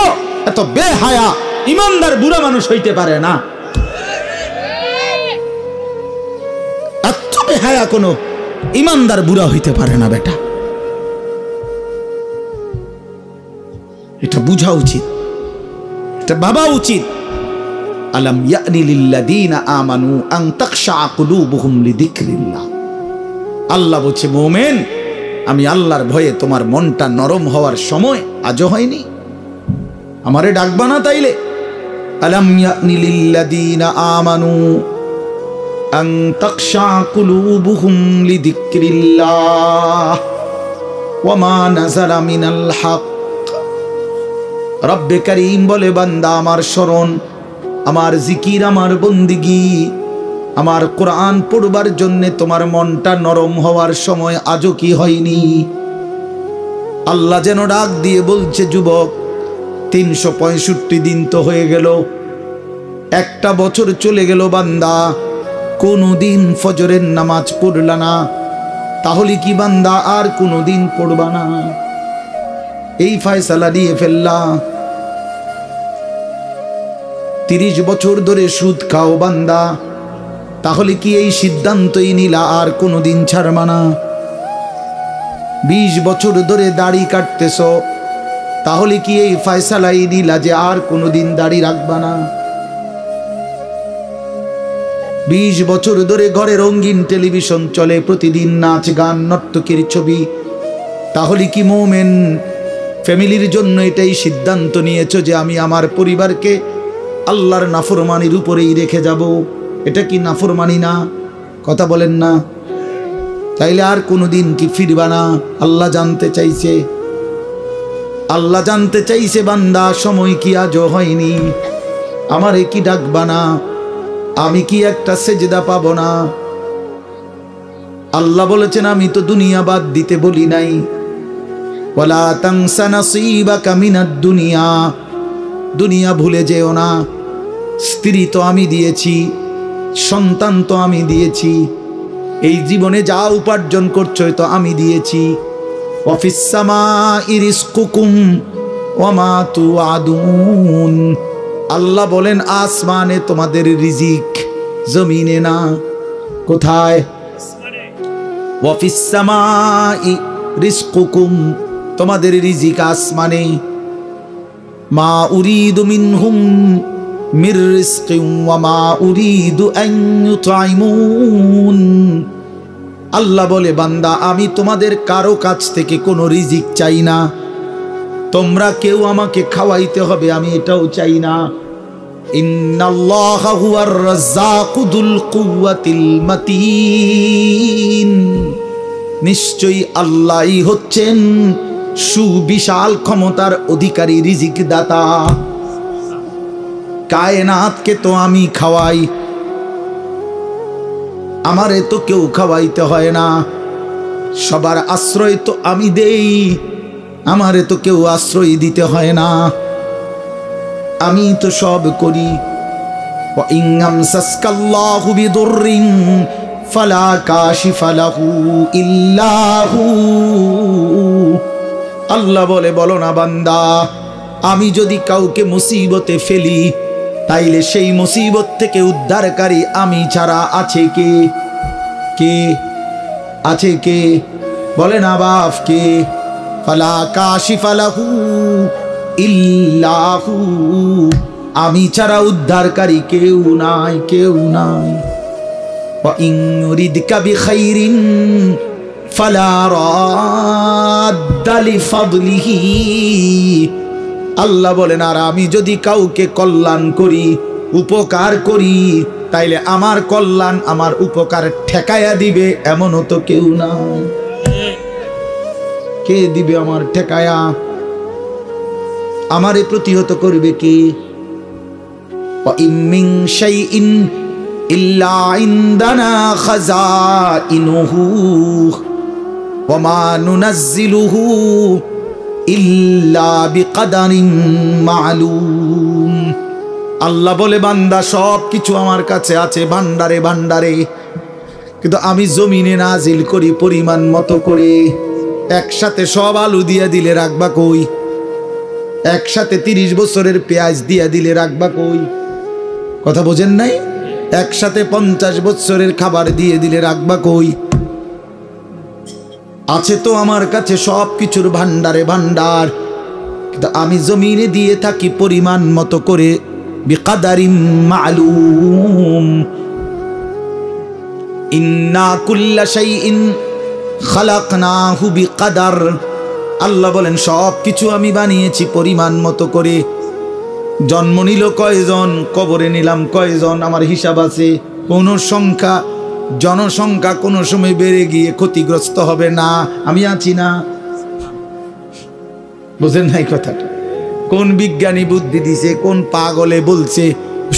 এত বেহায়া ইমানদার বুড়া মানুষ হইতে পারে না। এত বেহায়া কোনো ইমানদার বুড়া হইতে পারে না বেটা। এটা বুঝা উচিত, এটা ভাবা উচিত। আলাম ইয়ানি লিল্লাযীনা আমানু আন তাখশা কুলুবুহুম লিযিকরিল্লাহ। আল্লাহ বলছে, মুমিন, আমি আল্লাহর ভয়ে তোমার মনটা নরম হওয়ার সময় আজও হয়নি? আমারে ডাকবা না তাইলে? আলাম ইয়ানি লিল্লাযীনা আমানু আন তাখশা কুলুবুহুম লিযিকরিল্লাহ ওয়া মা নাযালা মিনাল হক। রব্বে করিম বলে, বান্দা আমার স্মরণ, আমার জিকির, আমার বন্দিগি, আমার কোরআন পড়বার জন্য তোমার মনটা নরম হওয়ার সময় আজও কি হয়নি? আল্লাহ যেন ডাক দিয়ে বলছে, যুবক, 365 দিন তো হয়ে গেল, একটা বছর চলে গেল, বান্দা কোনদিন ফজরের নামাজ পড়লা না, তাহলে কি বান্দা আর কোনদিন পড়বা না? এই ফয়সালা দিয়ে ফেললা। 30 বছর ধরে সুদ খাও বান্দা, তাহলে কি এই সিদ্ধান্তই নিলা আর কোনদিন ছাড়বা না? 20 বছর ধরে দাড়ি কাটতেছ, তাহলে কি এই ফয়সালাই নিলা যে আর কোনদিন দাড়ি রাখবা না? 20 বছর ধরে ঘরে রঙিন টেলিভিশন চলে, প্রতিদিন নাচ গান নর্তকীর ছবি, তাহলে কি মুমিন ফ্যামিলির জন্য এটাই সিদ্ধান্ত নিয়েছো যে আমি আমার পরিবারকে আল্লাহর নাফরমানির উপরেই রেখে যাব? এটা কি নাফরমানি না? কথা বলেন না? তাইলে আর কোনোদিন কি ফিরবা না? আল্লাহ জানতে চাইছে, আল্লাহ জানতে চাইছে, বান্দা সময় কি আজও হয়নি? আমারে কি ডাকবা না? আমি কি একটা সেজদা পাবো না? আল্লাহ বলেছেন, আমি তো দুনিয়া বাদ দিতে বলি নাই, ওয়ালা তানসা নাসীবাকা মিনাদ দুনিয়া, দুনিয়া ভুলে যেও না। স্ত্রী তো আমি দিয়েছি, সন্তান তো আমি দিয়েছি, এই জীবনে যা উপার্জন করছো তো আমি দিয়েছি। ওয়াফিস সামাই রিজকুকুম ওয়া মা তুআদুন। আল্লাহ বলেন, আসমানে তোমাদের রিজিক, জমিনে না। কোথায়? ওয়াফিস সামাই রিজকুকুম, তোমাদের রিজিক আসমানে। মা উরিদু মিনহুম মির রিজকিন ওয়া মা উরিদু আন ইউতঈমুন। আল্লাহ বলে, বান্দা আমি তোমাদের কারো কাছ থেকে কোনো রিজিক চাই না, তোমরা কেউ আমাকে খাওয়াইতে হবে আমি এটাও চাই না। ইন্নাল্লাহা হুয়ার রাজ্জাকু যুল কুওয়াতিল মাতিন। নিশ্চয়ই আল্লাহই হচ্ছেন সুবিশাল ক্ষমতার অধিকারী, রিজিক দাতা। কায়নাতকে তো আমি খাওয়াই, আমারে তো কেউ খাওয়াইতে হয় না। সবার আশ্রয় তো আমি দেই, আমারে তো কেউ আশ্রয় দিতে হয় না, আমি তো সব করি। ওয়া ইন আমসাসকাল্লাহু বিদুররিন ফালা কাশিফা লাহু ইল্লা হু। আল্লাহ বলে, বলো না বান্দা, আমি যদি কাউকে মুসিবতে ফেলি, তাইলে সেই মুসিবত থেকে উদ্ধারকারী আমি ছাড়া আছে কে? কে আছে? কে বলে না বাপ? কে? ফালা কাশিফা লাহু ইল্লাহু, আমি ছাড়া উদ্ধারকারী কেউ নাই, কেউ নাই। ওয়া ইন ইউরিদকা বিখাইরিন ফালা রাদ্দা লিফাদলিহি, আল্লাহ বলেন আর আমি যদি কাউকে কল্যাণ করি, উপকার করি, তাইলে আমার কল্যাণ আমার উপকার ঠেকায়া দিবে এমনও তো কেউ নাই। কে দিবে আমার ঠেকায়া? আমারে প্রতিহত করবে কে? ওয়া ইন মিন শাইইন ইল্লা ইনদানা খাযাইনুহু ওয়া মা নুনাজ্জিলুহু ইল্লা বিকদারিন মা'লুম। আল্লাহ বলে বান্দা সব কিছু আমার কাছে আছে ভান্ডারে ভান্ডারে, কিন্তু আমি জমিনে নাজিল করি পরিমাণ মতো করে। একসাথে সব আলু দিয়া দিলে রাখবা কই? একসাথে 30 বছরের পেঁয়াজ দিয়া দিলে রাখবা কই? কথা বোঝেন নাই? একসাথে 50 বছরের খাবার দিয়ে দিলে রাখবা কই? আছে তো আমার কাছে সব কিছুর ভান্ডারে ভান্ডার, কিন্তু আমি জমিনে দিয়ে থাকি পরিমাণ মতো করে, বিকদারিন মা'লুম। ইন্না কুল্লা শাইইন খালাকনাহু বিকদার, আল্লাহ বলেন সব কিছু আমি বানিয়েছি পরিমাণ মতো করে। জন্ম নিল কয়জন, কবরে নিলাম কয়জন, আমার হিসাব আছে। কোন সংখ্যা, জনসংখ্যা কোন সময় বেড়ে গিয়ে ক্ষতিগ্রস্ত হবে না, আমি আছি না। বুঝেন নাই কথাটা? কোন বিজ্ঞানী বুদ্ধি দিছে, কোন পাগলে বলছে?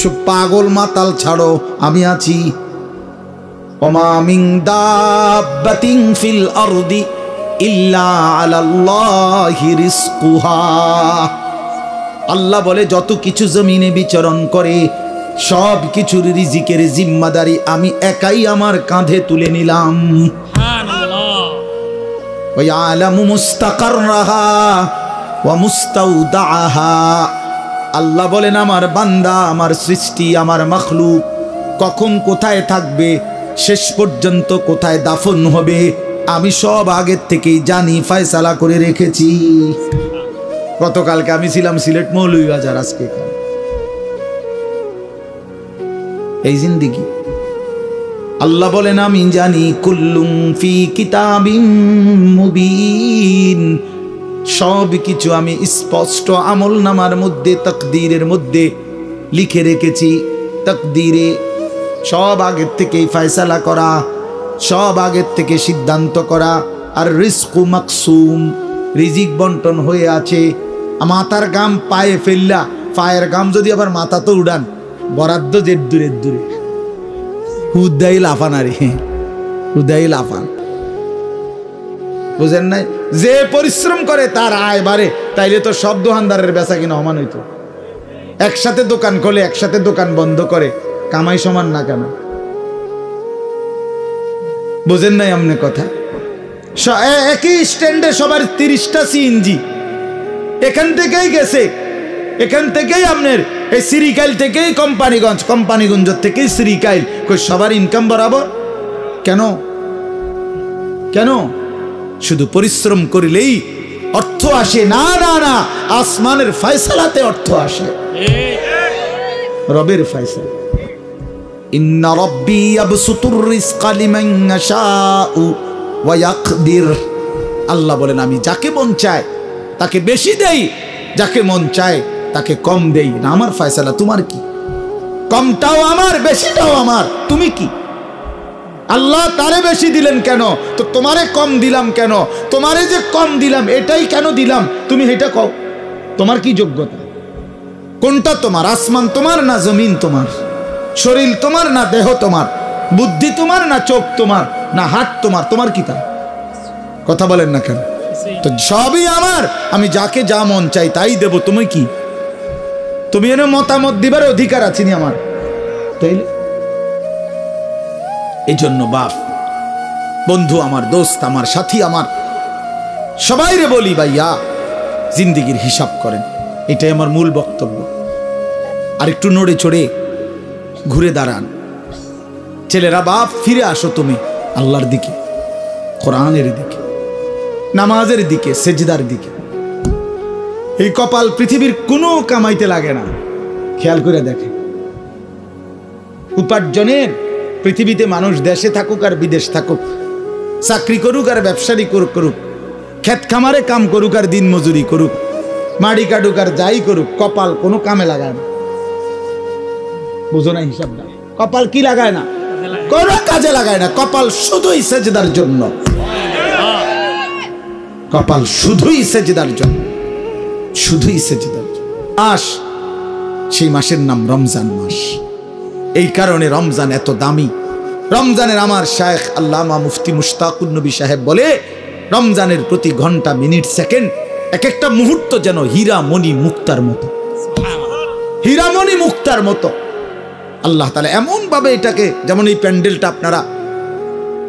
সব পাগল মাতাল ছাড়ো, আমি আছি। ওমা মিন দাব্বাতিন ফিল আরদি ইল্লা আলাল্লাহি রিজকুহা, আল্লাহ বলে যত কিছু জমিনে বিচরণ করে সব কিছুর রিজিকের জিম্মাদারি আমি একাই আমার কাঁধে তুলে নিলাম। সুবহানাল্লাহ। ওয়া ইয়ালামু মুস্তাকাররাহা ওয়া মুস্তাউদাআহা, আল্লাহ বলেন আমার বান্দা, আমার সৃষ্টি, আমার মাখলুক কখন কোথায় থাকবে, শেষ পর্যন্ত কোথায় দাফন হবে, আমি সব আগের থেকেই জানি, ফয়সালা করে রেখেছি। গতকালকে আমি ছিলাম সিলেট মৌলভীবাজার, আজকে এই জিন্দেগি। আল্লাহ বলেন আমি জানি, কুল্লুম ফি কিতাবিম মুবিন, সব কিছু আমি স্পষ্ট আমল নামার মধ্যে, তাকদীরের মধ্যে লিখে রেখেছি। তাকদীরে সব আগের থেকেই ফয়সালা করা, সব আগের থেকে সিদ্ধান্ত করা। আর রিজকু মাকসুম, রিজিক বন্টন হয়ে আছে। মাথার গাম পায়ে ফেললা, পায়ের গাম যদি আবার মাথা তো উড়ান, বরাদ্দ যে দূরে দূরে, হুদাই লাফান, আরে হুদাই লাফান। বুঝেন নাই? যে পরিশ্রম করে তার আয় বাড়ে, তাইলে তো সব দোকানদারের বেচা কিনা সমান হইতো। একসাথে দোকান খোলে, একসাথে দোকান বন্ধ করে, কামাই সমান না কেন? বুঝেন নাই আমনে কথা? একই স্ট্যান্ডে সবার 30টা সিএনজি এখান থেকেই গেছে, এখান থেকেই আপনার এই সিরিকাইল থেকেই কোম্পানিগঞ্জ, কোম্পানিগঞ্জ থেকেই সিরিকাইল, কই সবার ইনকাম বরাবর কেন? কেন? শুধু পরিশ্রম করিলেই অর্থ আসে? না না না, আসমানের ফয়সালাতে অর্থ আসে, রবের ফয়সালা। ইন্না রাব্বি ইয়াবসুতুর রিজকা লিমান ইয়াশাউ ওয়া ইয়াকদির, আল্লাহ বলেন আমি যাকে মন চায় তাকে বেশি দেই, যাকে মন চায় তাকে কম দেই না। আমার ফয়সালা, তোমার কি? কমটাও আমার, বেশিটাও আমার, তুমি কি? আল্লাহ তারে বেশি দিলেন কেন, তো তোমারে কম দিলাম কেন? তোমারে যে কম দিলাম এটাই কেন দিলাম, তুমি এটা কও। তোমার কি যোগ্যতা? কোনটা তোমার? আসমান তোমার না জমিন তোমার? শরীর তোমার না দেহ তোমার? বুদ্ধি তোমার না চোখ তোমার না হাত তোমার? তোমার কি তা? কথা বলেন না কেন? তো সবই আমার, আমি যাকে যা মন চাই তাই দেব। তুমি কি? তুমি এনে মতামত দিবার অধিকার আছে নি আমার? তাইলে এই জন্য বাপ, বন্ধু আমার, দোস্ত আমার, সাথী আমার, সবাই রে বলি ভাইয়া, জিন্দেগির হিসাব করেন। এটাই আমার মূল বক্তব্য। আর একটু নড়ে চড়ে ঘুরে দাঁড়ান। ছেলেরা, বাপ ফিরে আসো তুমি আল্লাহর দিকে, কোরআনের দিকে, নামাজের দিকে, সেজদার দিকে। এই কপাল পৃথিবীর কোনো কামাইতে লাগে না। খেয়াল করে দেখে, উপার্জনের পৃথিবীতে মানুষ দেশে থাকুক আর বিদেশ থাকুক, চাকরি করুক আর ব্যবসায়ী করুক, ক্ষেত খামারে কাম করুক আর দিন মজুরি করুক, মাড়ি কাটুক আর যাই করুক, কপাল কোনো কামে লাগায় না। বুঝো না হিসাবটা? কপাল কি লাগায় না? কোনো কাজে লাগায় না। কপাল শুধুই সেজদার জন্য, কপাল শুধুই সেজদার জন্য, শুধুই সেজদার জন্য। মাস, সেই মাসের নাম রমজান মাস। এই কারণে রমজান এত দামি। রমজানের আমার শায়েখ আল্লামা মুফতি মুশতাকুন নবী সাহেব বলে, রমজানের প্রতি ঘন্টা, মিনিট, সেকেন্ড, এক একটা মুহূর্ত যেন হীরা মণি মুক্তার মতো, হীরা মণি মুক্তার মতো। আল্লাহ তাআলা এমন ভাবে এটাকে, যেমন এই প্যান্ডেলটা আপনারা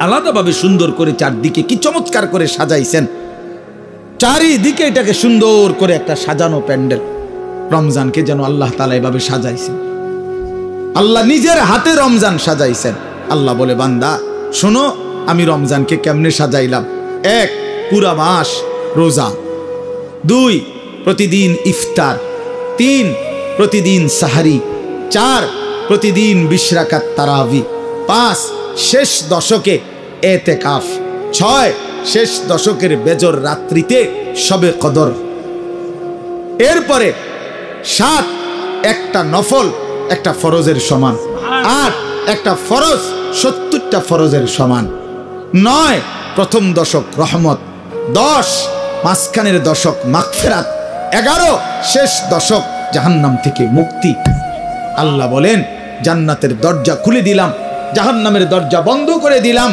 আলাদাভাবে সুন্দর করে চারদিকে কি চমৎকার করে সাজাইছেন, চারিদিকে এটাকে সুন্দর করে একটা সাজানো প্যান্ডেল। রমজানকে যেন আল্লাহ তাআলা এভাবে সাজাইছেন, আল্লাহ নিজের হাতে রমজান সাজাইছেন। আল্লাহ বলে, বান্দা শোনো আমি রমজানকে কেমনে সাজাইলাম। 1, পুরা মাস রোজা। 2, প্রতিদিন ইফতার। 3, প্রতিদিন সাহারি। 4, প্রতিদিন 20 রাকাত তারাবি। 5, শেষ দশকে এতেকাফ। 6, শেষ দশকের বেজর রাত্রিতে শবে কদর। এরপরে 7, একটা নফল একটা ফরজের সমান। 8, একটা ফরজ 70টা ফরজের সমান। 9, প্রথম দশক রহমত। 10, মাঝখানের দশক মাগফিরাত। 11, শেষ দশক জাহান্নাম থেকে মুক্তি। আল্লাহ বলেন, জান্নাতের দরজা খুলে দিলাম, জাহান্নামের দরজা বন্ধ করে দিলাম,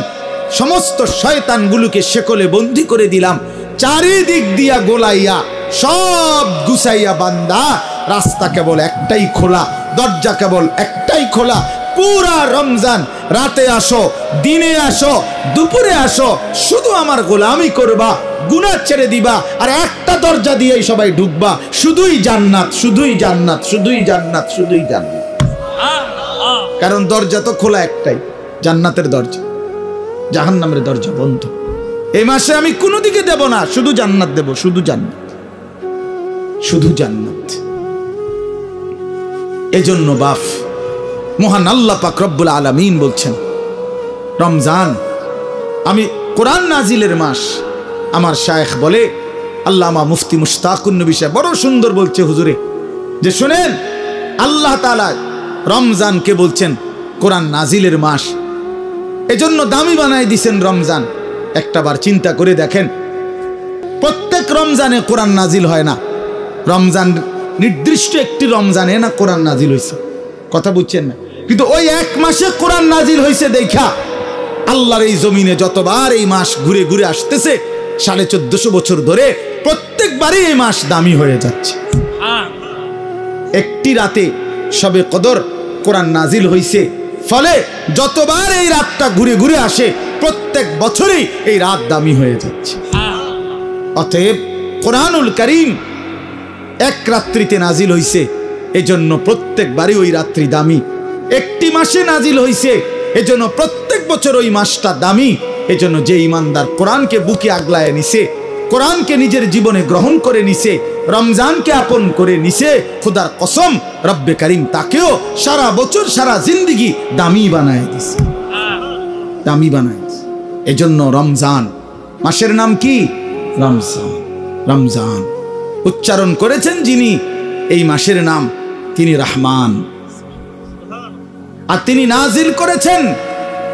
সমস্ত শয়তানগুলোকে শেকলে বন্দী করে দিলাম, চারিদিক দিয়া গোলাইয়া সব গুছাইয়া বান্দা রাস্তা কেবল একটাই খোলা, দরজা কেবল একটাই খোলা। পুরা রমজান রাতে আসো, দিনে আসো, দুপুরে আসো, শুধু আমার গোলামি করবা, গুনাহ ছেড়ে দিবা, আর একটা দরজা দিয়েই সবাই ঢুকবা। শুধুই জান্নাত, শুধুই জান্নাত, শুধুই জান্নাত, শুধুই জান্নাত। কারণ দরজা তো খোলা একটাই, জান্নাতের দরজা, জাহান্নামের দরজা বন্ধ। এই মাসে আমি কোনো দিকে দেব না, শুধু জান্নাত দেব, শুধু জান্নাত, শুধু জান্নাত। এজন্য বাপ মহান আল্লাহ পাক রব্বুল আলামিন বলছেন, রমজান আমি কোরআন নাজিলের মাস। আমার শায়েখ বলে, আল্লামা মুফতি মুশতাকুন নবী সাহেব বড় সুন্দর বলছে হুজুরে, যে শুনেন আল্লাহ তাআলা রমজানকে বলছেন কোরআন নাজিলের মাস, এজন্য দামি বানাই দিছেন রমজান। একটাবার চিন্তা করে দেখেন, প্রত্যেক রমজানে কোরআন নাজিল হয় না, রমজান নির্দিষ্ট একটি রমজানে না কোরআন নাজিল হয়েছে, কথা বুঝছেন না? কিন্তু ওই এক মাসে কোরআন নাজিল হয়েছে দেখা আল্লাহর এই জমিনে যতবার এই মাস ঘুরে ঘুরে আসতেছে 1450 বছর ধরে, প্রত্যেকবারই এই মাস দামি হয়ে যাচ্ছে। একটি রাতে শবে কদর কোরআন নাজিল হয়েছে, ফলে যতবার এই রাতটা ঘুরে ঘুরে আসে প্রত্যেক বছরই এই রাত দামি হয়ে যাচ্ছে। অতএব কোরআনুল কারীম এক রাত্রিতে নাজিল হইছে, এজন্য প্রত্যেকবারই ওই রাত্রি দামি। একটি মাসে নাজিল হইছে, এজন্য প্রত্যেক বছর ওই মাসটা দামি। এজন্য যে ইমানদার কোরআনকে বুকে আগলায় নিছে, কোরআনকে নিজের জীবনে গ্রহণ করে নিছে, রমজানকে আপন করে নিছে, খোদার কসম রব্বে কারীম তাকেও সারা বছর সারা জিন্দেগি দামি বানায় দিছে, দামি বানায় দিছে। এজন্য রমজান মাসের নাম কি? রমজান। রমজান উচ্চারণ করেছেন যিনি এই মাসের নাম, তিনি রহমান, আর তিনি নাজিল করেছেন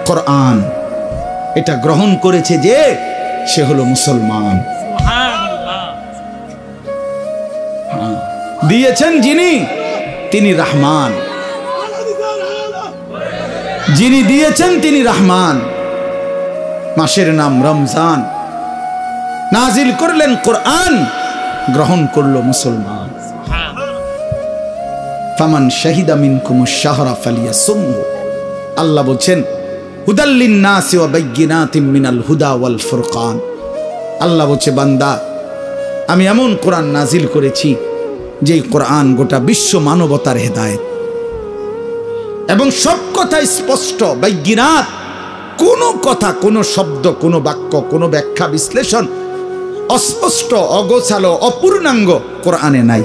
কোরআন। এটা গ্রহণ করেছে যে সে হলো মুসলমান। দিয়েছেন যিনি, তিনি রহমান, যিনি দিয়েছেন তিনি রহমান। মাসের নাম রমজান, নাজিল করলেন কোরআন, গ্রহণ করলো মুসলমান। ফামান শাহিদা মিনকুমুশ শাহরা ফালিয়াসুমহু। আল্লাহ বলছেন হুদাল লিন্নাসি ওয়া বাইয়িনাতিম মিনাল হুদা ওয়াল ফুরকান। আল্লাহ বলছে, বান্দা আমি এমন কোরআন নাজিল করেছি যে কোরআন গোটা বিশ্ব মানবতার হেদায়েত। এবং সব কথা স্পষ্ট বাইগিনাত, কোনো কথা, কোনো শব্দ, কোনো বাক্য, কোনো ব্যাখ্যা বিশ্লেষণ অস্পষ্ট, অগোছালো, অপূর্ণাঙ্গ কোরআনে নাই।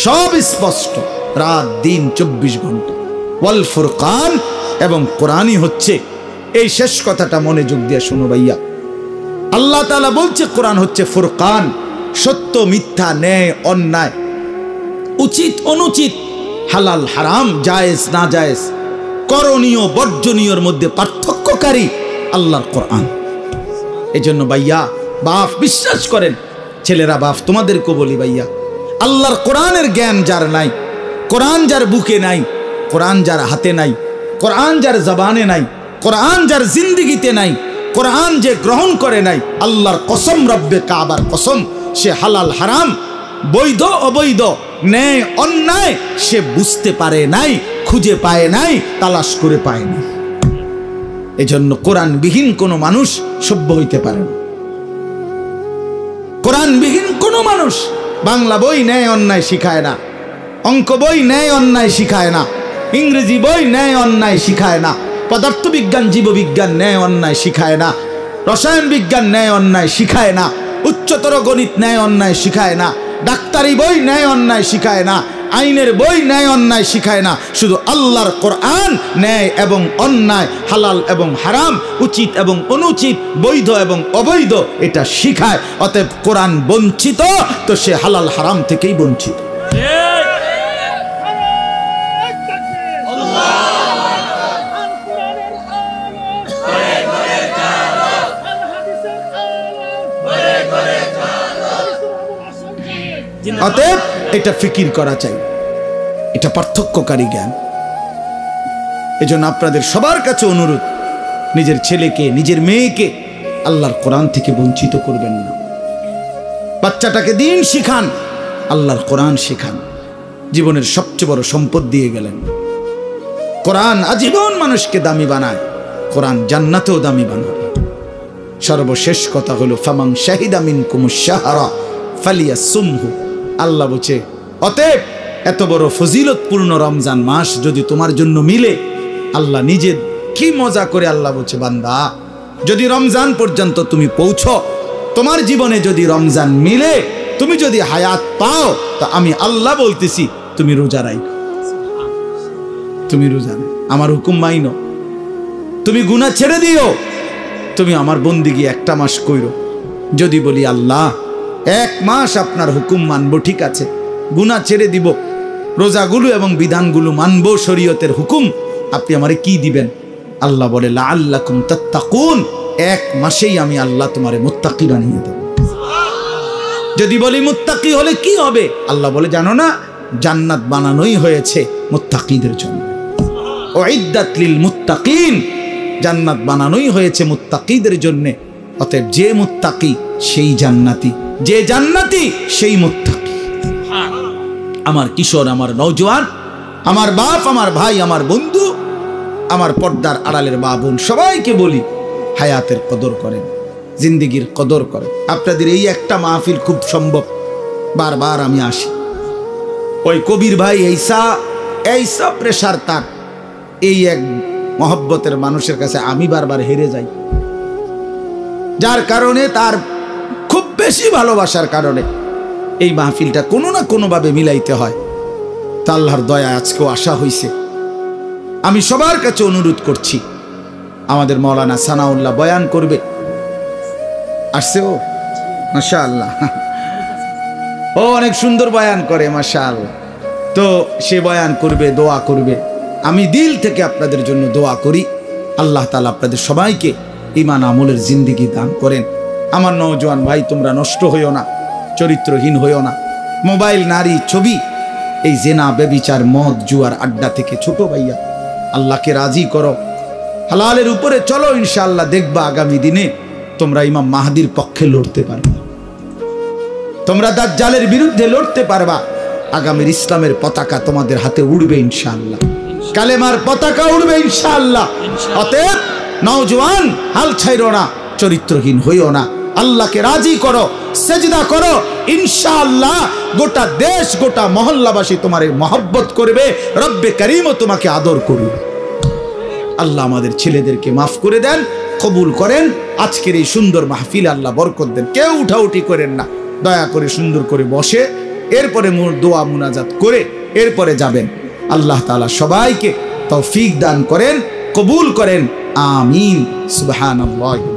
সব স্পষ্ট, রাত দিন 24 ঘন্টা। ওয়াল ফুরকান, এবং কোরআনই হচ্ছে, এই শেষ কথাটা মনোযোগ দিয়ে শোনো ভাইয়া, আল্লাহ তাআলা বলছে কোরআন হচ্ছে ফুরকান, সত্য মিথ্যা, ন্যায় অন্যায়, উচিত অনুচিত, হালাল হারাম, জায়েজ না জায়েজ, করণীয় বর্জনীয়র মধ্যে পার্থক্যকারী আল্লাহর কোরআন। এজন্য ভাইয়া বাপ বিশ্বাস করেন, ছেলেরা বাপ তোমাদেরকে বলি ভাইয়া, আল্লাহর কোরআনের জ্ঞান যার নাই, কোরআন যার বুকে নাই, কোরআন যার হাতে নাই, কোরআন যার জবানে নাই, কোরআন যার জিন্দেগিতে নাই, কোরআন যে গ্রহণ করে নাই, আল্লাহর কসম, রব্বে কাবার কসম, সে হালাল হারাম, বৈধ অবৈধ, ন্যায় অন্যায় সে বুঝতে পারে নাই, খুঁজে পায় নাই, তালাশ করে পায় নাই। এজন্য কোরআনবিহীন কোনো মানুষ সভ্য হইতে পারে না। কোরআনবিহীন কোনো মানুষ বাংলা বই ন্যায় অন্যায় শিখায় না, অঙ্ক বই ন্যায় অন্যায় শিখায় না, ইংরেজি বই ন্যায় অন্যায় শিখায় না, পদার্থবিজ্ঞান জীববিজ্ঞান ন্যায় অন্যায় শিখায় না, রসায়ন বিজ্ঞান ন্যায় অন্যায় শিখায় না, উচ্চতর গণিত ন্যায় অন্যায় শিখায় না, ডাক্তারি বই ন্যায় অন্যায় শিখায় না, আইনের বই ন্যায় অন্যায় শিখায় না। শুধু আল্লাহর কোরআন ন্যায় এবং অন্যায়, হালাল এবং হারাম, উচিত এবং অনুচিত, বৈধ এবং অবৈধ এটা শিখায়। অতএব কোরআন বঞ্চিত তো সে হালাল হারাম থেকেই বঞ্চিত। অতএব এটা ফিকির করা চাই, এটা পার্থক্যকারী জ্ঞান। এজন্য আপনাদের সবার কাছে অনুরোধ, নিজের ছেলেকে, নিজের মেয়েকে আল্লাহর কোরআন থেকে বঞ্চিত করবেন না। বাচ্চাটাকে দিন শিখান, আল্লাহর কোরআন শিখান। জীবনের সবচেয়ে বড় সম্পদ দিয়ে গেলেন। কোরআন আজীবন মানুষকে দামি বানায়, কোরআন জান্নাতেও দামি বানাবে। সর্বশেষ কথা হলো ফামান শাহিদা মিনকুমুশ শাহরা ফালিয়াসুমহু। আল্লাহ বলছে, অতএব এত বড় ফজিলতপূর্ণ রমজান মাস যদি তোমার জন্য মিলে, আল্লাহ নিজে কি মজা করে আল্লাহ বলছে, বান্দা যদি রমজান পর্যন্ত তুমি পৌঁছো, তোমার জীবনে যদি রমজান মিলে, তুমি যদি হায়াত পাও, তো আমি আল্লাহ বলতেছি তুমি রোজা রাখো, তুমি রোজা আমার হুকুম মাইনো, তুমি গুনাহ ছেড়ে দিও, তুমি আমার বন্দিগি একটা মাস কইরো। যদি বলি আল্লাহ 1 মাস আপনার হুকুম মানবো, ঠিক আছে, গুনাহ ছেড়ে দিব, রোজাগুলো এবং বিধানগুলো মানবো, শরীয়তের হুকুম, আপনি আমারে কি দিবেন? আল্লাহ বলে লাআল্লাকুম তাত্তাকুন, 1 মাসেই আমি আল্লাহ তোমারে মুত্তাকি বানিয়ে দেব। যদি বলি মুত্তাকি হলে কি হবে? আল্লাহ বলে জানো না, জান্নাত বানানোই হয়েছে মুত্তাকিদের জন্য। উইদ্দাত লিল মুত্তাকিন, জান্নাত বানানোই হয়েছে মুত্তাকিদের জন্য। অতএব যে মুত্তাকি সেই জান্নাতি, যে জান্নাতি সেই মুত্তাকি। আমার কিশোর, আমার নওজোয়ান, আমার বাপ, আমার ভাই, আমার বন্ধু, আমার পর্দার আড়ালের মা বোন, সবাইকে বলি হায়াতের কদর করেন, জিন্দেগির কদর করেন। আপনাদের এই একটা মাহফিল খুব সম্ভব, বারবার আমি আসি, ওই কবির ভাই এইসা প্রেশার তার, এই এক মহব্বতের মানুষের কাছে আমি বারবার হেরে যাই, যার কারণে, তার খুব বেশি ভালোবাসার কারণে এই মাহফিলটা কোনো না কোনোভাবে মিলাইতে হয়। তা আল্লাহর দয়া আজকেও আসা হইছে। আমি সবার কাছে অনুরোধ করছি, আমাদের মাওলানা সানাউল্লাহ বয়ান করবে, আসছে ও, মাশাআল্লাহ, ও অনেক সুন্দর বয়ান করে, মাশাআল্লাহ। তো সে বয়ান করবে, দোয়া করবে। আমি দিল থেকে আপনাদের জন্য দোয়া করি, আল্লাহ তাআলা আপনাদের সবাইকে ঈমান আমলের জিন্দেগি দান করেন। আমার নওজোয়ান ভাই, তোমরা নষ্ট হইও না, চরিত্রহীন হইও না। মোবাইল, নারী, ছবি, এই জেনা, ব্যভিচার, মদ, জুয়ার আড্ডা থেকে ছোট ভাইয়া আল্লাহকে রাজি করো, হালালের উপরে চলো, ইনশাআল্লাহ দেখবা আগামী দিনে তোমরা ইমাম মাহদির পক্ষে লড়তে পারবে, তোমরা দাজ্জালের বিরুদ্ধে লড়তে পারবা। আগামীর ইসলামের পতাকা তোমাদের হাতে উড়বে ইনশাআল্লাহ, কালেমার পতাকা উড়বে ইনশাআল্লাহ। অতএব নওজোয়ান, হাল ছাইরো না, চরিত্রহীন হইও না, আল্লাহকে রাজি করো, সেজদা করো, ইনশাআল্লাহ গোটা দেশ গোটা মহল্লাবাসী তোমার মহব্বত করবে, রব্বে করিমও তোমাকে আদর করবে। আল্লাহ আমাদের ছেলেদেরকে মাফ করে দেন, কবুল করেন। আজকের এই সুন্দর মাহফিলে আল্লাহ বরকত দেন। কেউ উঠাউঠি করেন না, দয়া করে সুন্দর করে বসে এরপরে দোয়া মুনাজাত করে এরপরে যাবেন। আল্লাহ তাআলা সবাইকে তৌফিক দান করেন, কবুল করেন। আমিন। সুবহানাল্লাহ।